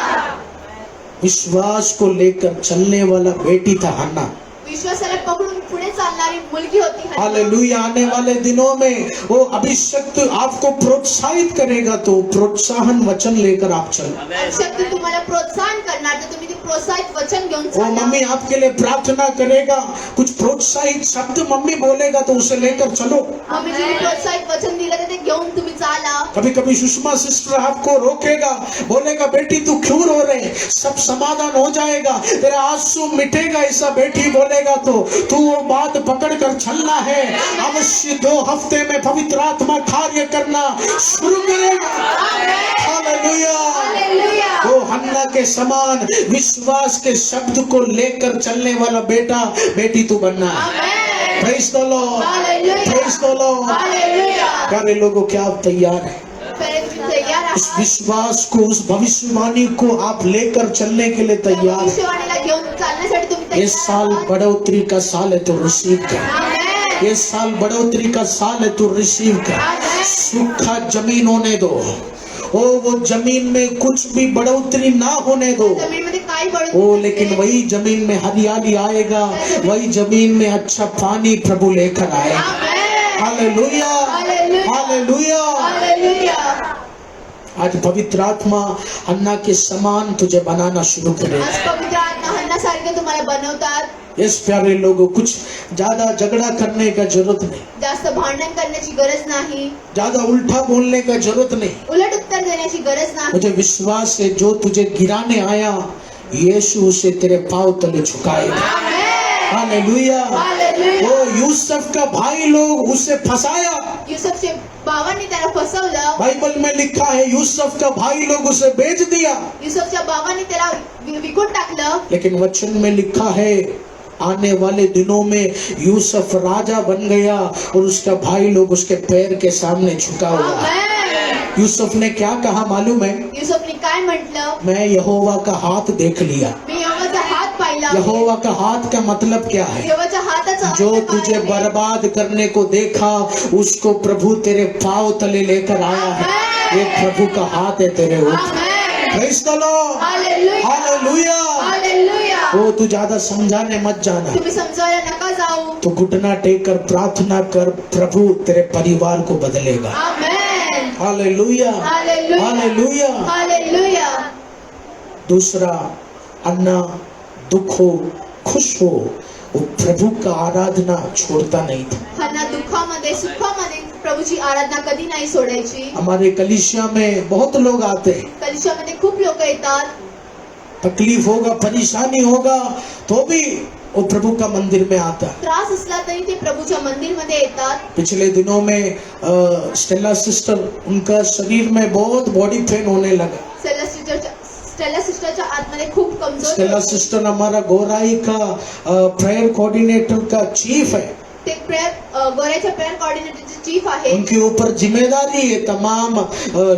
विश्वास को लेकर चलने वाला बेटी था हन्ना. विश्वासाला पकडून पुढे चालणारी मुलगी होती हन्ना. हालेलुया. आने वाले दिनों में वो अभिषक्त आपको प्रोत्साहित करेगा तो प्रोत्साहन वचन लेकर आप चलो. शक्ती तुम्हाला प्रोत्साहन करणार तर तुम्ही ते प्रोत्साहित वचन घेऊन वो चाला. मम्मी आपके लिए प्रार्थना करेगा, कुछ प्रोत्साहित शब्द मम्मी बोलेगा तो उसे लेकर चलो. मम्मीजीने प्रोत्साहित वचन दिलं तर ते घेऊन तुम्ही चाला. कभी कभी सुषमा सिस्टर आपको रोकेगा, बोलेगा बेटी तू क्यों रो रहे, सब समाधान हो जाएगा, तेरा आंसू मिटेगा. ऐसा बेटी बोलेगा तो तू वो बात पकड़ कर चलना है. अवश्य 2 हफ्ते में पवित्र आत्मा कार्य करना शुरू करेगा. हालेलुया. हालेलुया. वो हन्ना के समान विश्वास के शब्द को लेकर चलने वाला बेटा बेटी तू बनना है. Amen. Praise the Lord. Hallelujah. Praise the Lord. Hallelujah. प्यारे लोगों, क्या आप तैयार हैं? पहिले तुम्ही तयार इस आहात. विश्वास को, उस भविष्यवाणी को आप लेकर चलने के लिए तैयार हैं? भविष्यवाणीला घेऊन चालण्यासाठी तुम्ही ये तयार साल आहात. बढ़ोतरी का साल है तो रिसीव कर. आमेन. ये साल बढ़ोतरी का साल है तो रिसीव कर. आमेन. सूखा जमीन होने दो. ओ वो जमीन में कुछ भी बढ़ोतरी ना होने दो. जमिनीमध्ये काय पाय पडून ओ तिथे लेकिन वही जमीन में हरियाली आएगा, वही जमीन में अच्छा पानी प्रभु लेकर आएगा। Amen. Hallelujah, hallelujah. Hallelujah. Hallelujah. आज पवित्र आत्मा हन्ना के समान तुझे बनाना शुरू करेगा। आज पवित्र आत्मा हन्नासारखे तुम्हाला बनवतात। इस प्यारे लोगों, कुछ ज्यादा झगड़ा करने का जरूरत नहीं, जास्त भांडण करण्याची गरज नाही, ज्यादा उल्टा बोलने का जरूरत नहीं। उलट उत्तर देण्याची गरज नाही। मुझे विश्वास है जो तुझे गिराने आया यीशु उसे तेरे पांव तले झुकाएगा। आमेन। हालेलुया। हालेलुया। वो यूसुफ का भाई लोग उसे फंसाया, युसुफचे भावांनी त्याला फसवलं। बाइबल में लिखा है यूसुफ का भाई लोग उसे बेच दिया, युसुफच्या भावांनी त्याला विकून टाकलं। लेकिन वचन में लिखा है आने वाले दिनों में यूसुफ राजा बन गया और उसका भाई लोग उसके पैर के सामने झुका हुआ। आमेन। यूसुफ ने क्या कहा मालूम है? युसुफने काय म्हटलं? मैं यहोवा का हात देख लिया। मी यहोवाचा हात पाहिला। यहोवा का हाथ का मतलब क्या है? यहोवाच्या हाताचा जो अर्थ काय तुझे आहे? बर्बाद करने को देखा उसको प्रभु तेरे पांव तले लेकर आया है। ये प्रभु का हाथ है तेरे ऊपर। Amen. Praise the Lord, hallelujah. Hallelujah. Hallelujah. ओ तू ज्यादा समझाने मत जाना, तुम्ही समजायला नका जाऊ। तो घुटना टेक कर प्रार्थना कर, प्रभु तेरे परिवार को बदलेगा। Amen. Hallelujah, hallelujah. Hallelujah. Hallelujah. दूसरा, अन्ना दुख हो खुश हो, वो प्रभु का आराधना छोड़ता नहीं था। हन्ना दुःखामध्ये सुखामध्ये प्रभूची आराधना कधी नाही सोडायची। हमारे कलीसिया में बहुत लोग आते हैं, कलिशामध्ये खूप लोक येतात, तकलीफ होगा परेशानी होगा तो भी वो प्रभु का मंदिर में आता है। त्रास असला तरी ते प्रभूच्या मंदिरमध्ये येतात। पिछले दिनों में स्टेला सिस्टर, उनका शरीर में बहुत बॉडी पेन होने लगा। स्टेला सिस्टरच्या आतमध्ये खूप कमजोर स्टेला होती। सिस्टर हमारा गोराई का प्रेयर कोऑर्डिनेटर का चीफ है। ते गोऱ्याच्या प्रेयर कोऑर्डिनेटरचे चीफ आहे। उनके ऊपर जिम्मेदारी है तमाम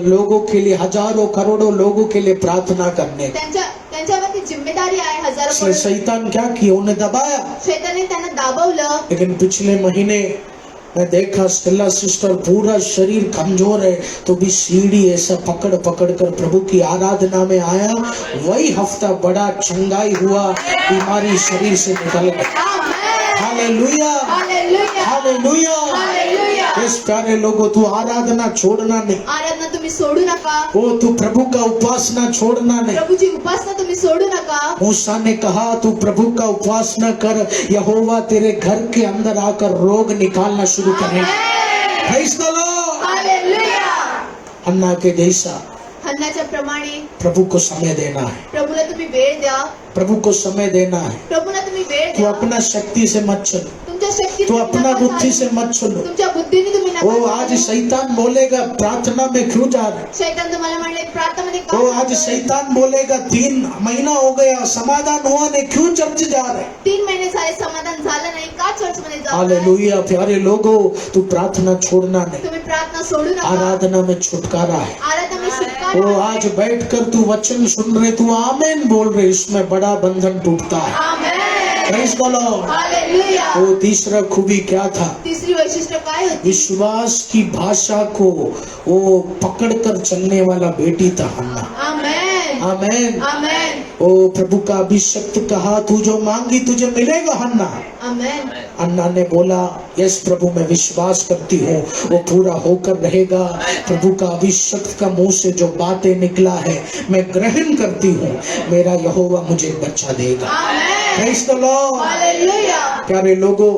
लोगों के लिए, हजारों करोड़ों लोगों के लिए प्रार्थना करने की। त्यांच्यावरती जिम्मेदारी आहे। हजारो इसलिए शैतान क्या किया, उन्हें दबाया। शैताने त्यांना दाबवलं। लेकिन पिछले महीने मैं देखा स्टेला सिस्टर पूरा शरीर कमजोर है तो भी सीढ़ी ऐसा पकड़ पकड़ कर प्रभु की आराधना में आया। वही हफ्ता बड़ा चंगाई हुआ, बीमारी शरीर से निकल गई। Hallelujah, hallelujah. हालेलुया। हालेलुया। इस प्यारे लोगों, तू आराधना छोड़ना नहीं, आराधना तुम्ही सोडू नका। वो तू प्रभु का उपासना छोड़ना नहीं। प्रभूची उपासना तुम्ही सोडू नका। मूसा ने कहा तू प्रभु का उपासना कर, यहोवा तेरे घर के अंदर आकर रोग निकालना शुरू करेगा। Praise the Lord. हालेलुया। हन्ना के जैसा हन्नाच्या प्रमाणे प्रभु को समय देना है, प्रभूला तुम्ही वेळ द्या। प्रभु को समय देना है। प्रभूला तुम्ही वेळ तू द्या। अपना शक्ति से मत चलो, तुमच्या शक्ती तू अपना बुद्धि से मत चलो। तुमच्या बुद्धीने तुम्ही नका ओ आज चालू। शैतान बोलेगा प्रार्थना में क्यों जा रहे? शैतान तुम्हाला म्हणले प्रार्थनामध्ये का ओ आज जातोय? शैतान बोलेगा 3 महीना हो गया समाधान हुआ नहीं, क्यों चर्च जा रहे? 3 महिने झाले समाधान झालं नाही, का चर्च मध्ये जाताय? हालेलुया। प्यारे लोगों, तू प्रार्थना छोड़ना नहीं, तुम्ही प्रार्थना सोडू नका। आराधना में छुटकारा है। आराधना में छुटकारा वो आहे। आज बैठकर तू वचन सुन रहे, तू आमेन बोल रहे, इसमें बड़ा बंधन टूटता है। Amen. Praise the Lord. Hallelujah. वो तीसरा खूबी क्या था? तिसरी वैशिष्ट्य काय होती? विश्वास की भाषा को वो पकड़कर चलने वाला बेटी था हन्ना। आमेन। आमेन। आमेन। ओ प्रभु का अभिषक्त कहा तू जो मांगी तुझे मिलेगा हन्ना। आमेन। अन्ना ने बोला यस प्रभु मैं विश्वास करती हूँ वो पूरा होकर रहेगा। प्रभु का अभिषक्त का मुंह से जो बातें निकला है मैं ग्रहण करती हूँ, मेरा यहोवा मुझे बच्चा देगा। Amen. Praise the Lord. Hallelujah. प्यारे लोगों,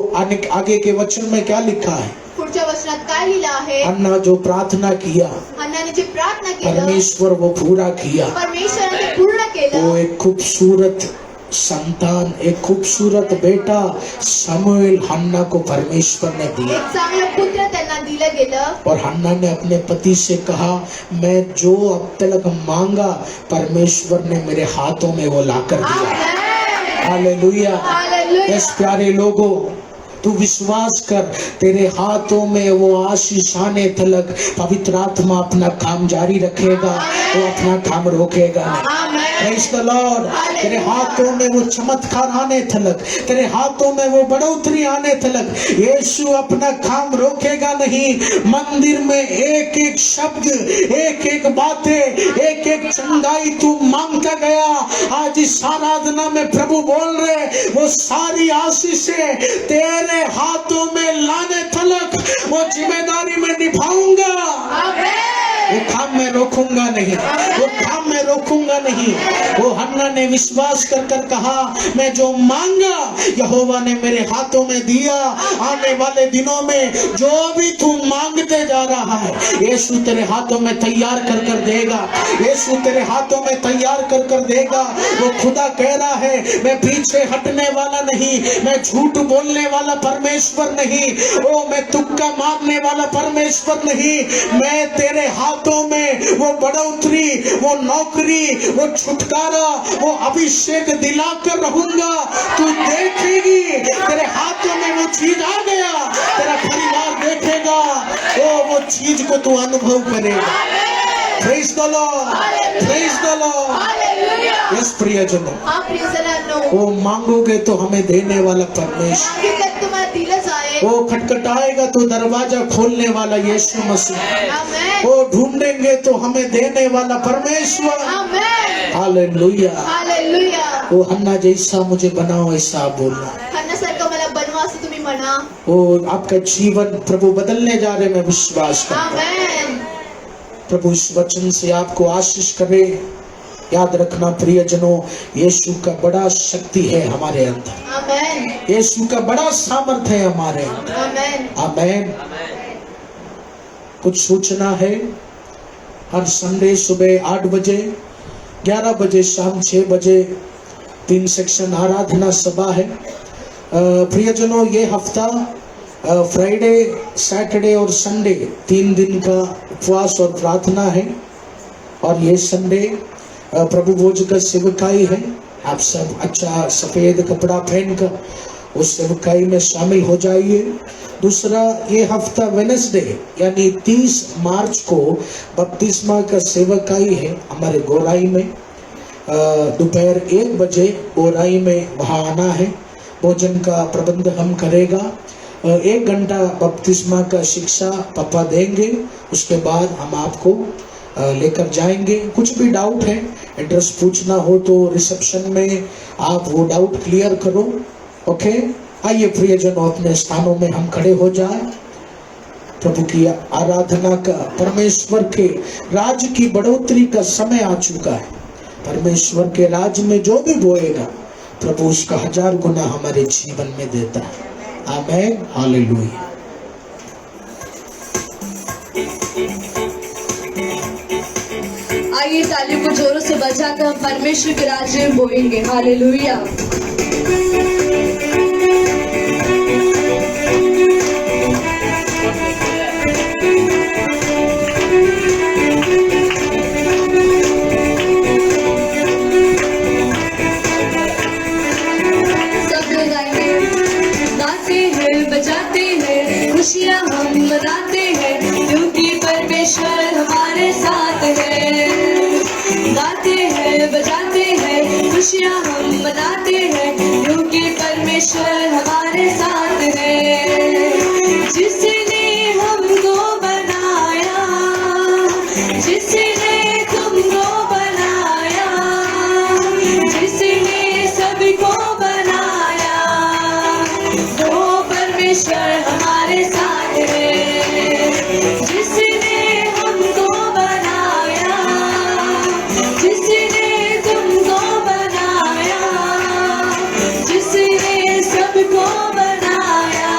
आगे के वचन में क्या लिखा है? पुढच्या वचनात काय लिहिलं आहे? अन्ना जो प्रार्थना किया हन्नाने जी प्रार्थना केलं, परमेश्वर वो पूरा किया। परमेश्वराने ते पूर्ण वो केलं। एक खूबसूरत संतान, एक खूबसूरत बेटा शमूएल हन्ना को परमेश्वर ने दिया। एक चांगलं पुत्र त्यांना दिलं गेलं। और हन्ना ने अपने पति से कहा मैं जो अब तक मांगा परमेश्वर ने मेरे हाथों में वो लाकर दिया। आमेन। हालेलुया। हालेलुया। इस प्यारे लोगों, तू विश्वास कर, तेरे हाथों में वो आशीष आने तलक पवित्र आत्मा अपना काम जारी रखेगा, वो अपना काम रोकेगा नहीं। आमेन। Praise the Lord. तेरे हाथों में वो चमत्कार आने तलक, तेरे हाथों में वो बढ़ोतरी आने तलक यीशु अपना काम रोकेगा नहीं। मंदिर में एक एक शब्द, एक एक बातें, एक एक चंगाई तू मांगता गया, आज इस आराधना में प्रभु बोल रहे वो सारी आशीषें तेरे हाथों में लाने तलक वो जिम्मेदारी में निभाऊंगा। वो काम मैं रोकूंगा नहीं, वो काम मैं रोकूंगा नहीं। वो हन्ना ने विश्वास कर कर कहा मैं जो मांगा यहोवा ने मेरे हाथों में दिया। आने वाले दिनों में जो भी तू मांगते जा रहा है यीशु तेरे हाथों में तैयार कर कर देगा, यीशु तेरे हाथों में तैयार कर कर देगा। वो खुदा कह रहा है मैं पीछे हटने वाला नहीं, मैं झूठ बोलने वाला परमेश्वर नहीं, ओ मैं तुक्का मारने वाला परमेश्वर नहीं। मैं तेरे हाथों में वो बढ़ोतरी, वो नौकरी, वो छुटकारा, वो अभिषेक दिलाकर रहूंगा। तू देखेगी तेरे हाथों में वो चीज आ गया, तेरा परिवार देखेगा, वो चीज को तू अनुभव करेगा। Praise the Lord, praise the Lord. Yes प्रियजनों, हाँ प्रियजनांनो, वो मांगोगे तो हमें देने वाला परमेश्वर, मागितलं तुम्हाला दिलं जाईल। वो खटखटाएगा तो दरवाजा खोलने वाला यीशु मसीह, आमेन, वो ढूंढेंगे तो हमें देने वाला परमेश्वर। आमेन, हालेलुया। हालेलुया। वो हन्ना जैसा मुझे बनाओ ऐसा आप बोलना। हन्नासारखं मला बनवा असं तुम्ही म्हणा। वो आपका जीवन प्रभु बदलने जा रहे, मैं विश्वास करता हूं। आमेन। प्रभु इस वचन से आपको आशीष करे। याद रखना प्रियजनों, यीशु का बड़ा शक्ति है हमारे अंदर, आमेन, यीशु का बड़ा सामर्थ है हमारे अंदर। आमेन, आमेन। कुछ सूचना है, हर संडे सुबह 8 बजे, 11 बजे, शाम 6 बजे 3 सेक्शन आराधना सभा है। प्रियजनों, ये हफ्ता फ्राइडे, सैटरडे और संडे 3 दिन का उपवास और प्रार्थना है। और ये संडे प्रभु भोज का सेवकाई है। आप सब अच्छा सफेद कपड़ा पहनकर उस सेवकाई में शामिल हो जाइए। दूसरा, ये हफ्ता वेडनेसडे यानी 30 मार्च को बपतिस्मा का सेवकाई है हमारे गोराई में। दोपहर 1 बजे गोराई में वहाँ आना है। भोजन का प्रबंध हम करेगा। 1 घंटा बपतिस्मा का शिक्षा पापा देंगे, उसके बाद हम आपको लेकर जाएंगे। कुछ भी डाउट है, एड्रेस पूछना हो तो रिसेप्शन में आप वो डाउट क्लियर करो। ओके, आइए प्रियजनों, अपने स्थानों में हम खड़े हो जाएं। प्रभु की आराधना का, परमेश्वर के राज की बढ़ोतरी का समय आ चुका है। परमेश्वर के राज में जो भी बोएगा प्रभु उसका 1000 गुना हमारे जीवन में देता है। Amen, hallelujah. आइए तालियों को जोरों से बजाकर हम परमेश्वर के राज्य में बोलेंगे। हालेलुया। सब लोग आएंगे। गाते हैं, बजाते हैं, खुशियाँ हम मनाते हैं, क्योंकि परमेश्वर हमारे साथ है। गाते हैं, बजाते हैं, खुशियाँ हम मनाते हैं, क्योंकि परमेश्वर हमारे साथ है। जिसने हमको बनाया, जिसने तुमको बनाया, जिसने सबको बनाया, वो परमेश्वर हमारे साथ है। जिसने हमको बनाया, जिसने तुमको बनाया, जिसने सबको बनाया,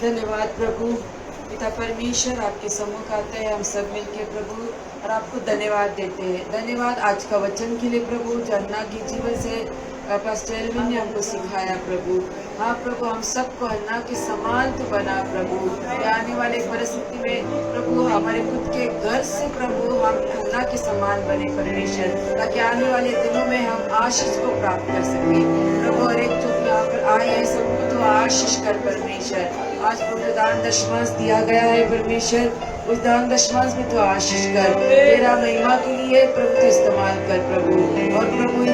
धन्यवाद प्रभु। पिता परमेश्वर आपके सम्मुख आते हैं हम सब मिलके प्रभु और आपको धन्यवाद देते हैं। धन्यवाद आज का वचन के लिए प्रभु, जो अन्ना की जीवन से पास्टर एल्विन ने हमको सिखाया प्रभु। हाँ प्रभु, हम सबको अन्ना के समान तो बना प्रभु। आने वाले परिस्थिति में प्रभु हमारे खुद के घर से प्रभु हम अन्ना के समान बने परमेश्वर, ताकि आने वाले दिनों में हम आशीष को प्राप्त कर सके प्रभु। और एक जो यहाँ पर आए हैं सबको तो आशीष कर परमेश्वर। आज प्रभु दान दशमांश दिया गया है परमेश्वर, उस दान दशमांश में तो आशीष कर, तेरा महिमा के लिए प्रभु तो इस्तेमाल कर प्रभु। और प्रभु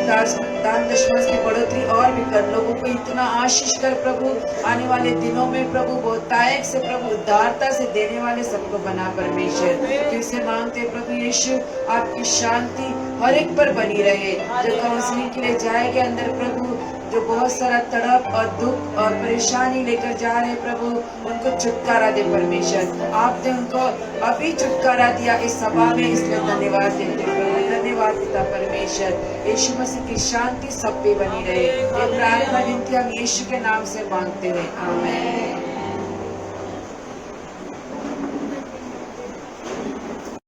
दान दशमांश की बढ़ोतरी और भी कर, लोगों को इतना आशीष कर प्रभु। आने वाले दिनों में प्रभु बहुतायत से प्रभु उदारता से देने वाले सबको बना परमेश्वर। जिसे मांगते प्रभु यीशु आपकी शांति हर एक पर बनी रहे। जो काउंसलिंग के लिए जाएंगे अंदर प्रभु, जो बहुत सारा तड़प और दुख और परेशानी लेकर जा रहे हैं प्रभु, उनको छुटकारा दे परमेश्वर। आपने उनको अभी छुटकारा दिया इस सभा में, इसलिए धन्यवाद देते प्रभु। धन्यवाद पिता परमेश्वर। यीशु मसीह की शांति सब पे बनी रहे। ये प्रार्थना विनती हम यीशु के नाम से मांगते हैं, आमीन।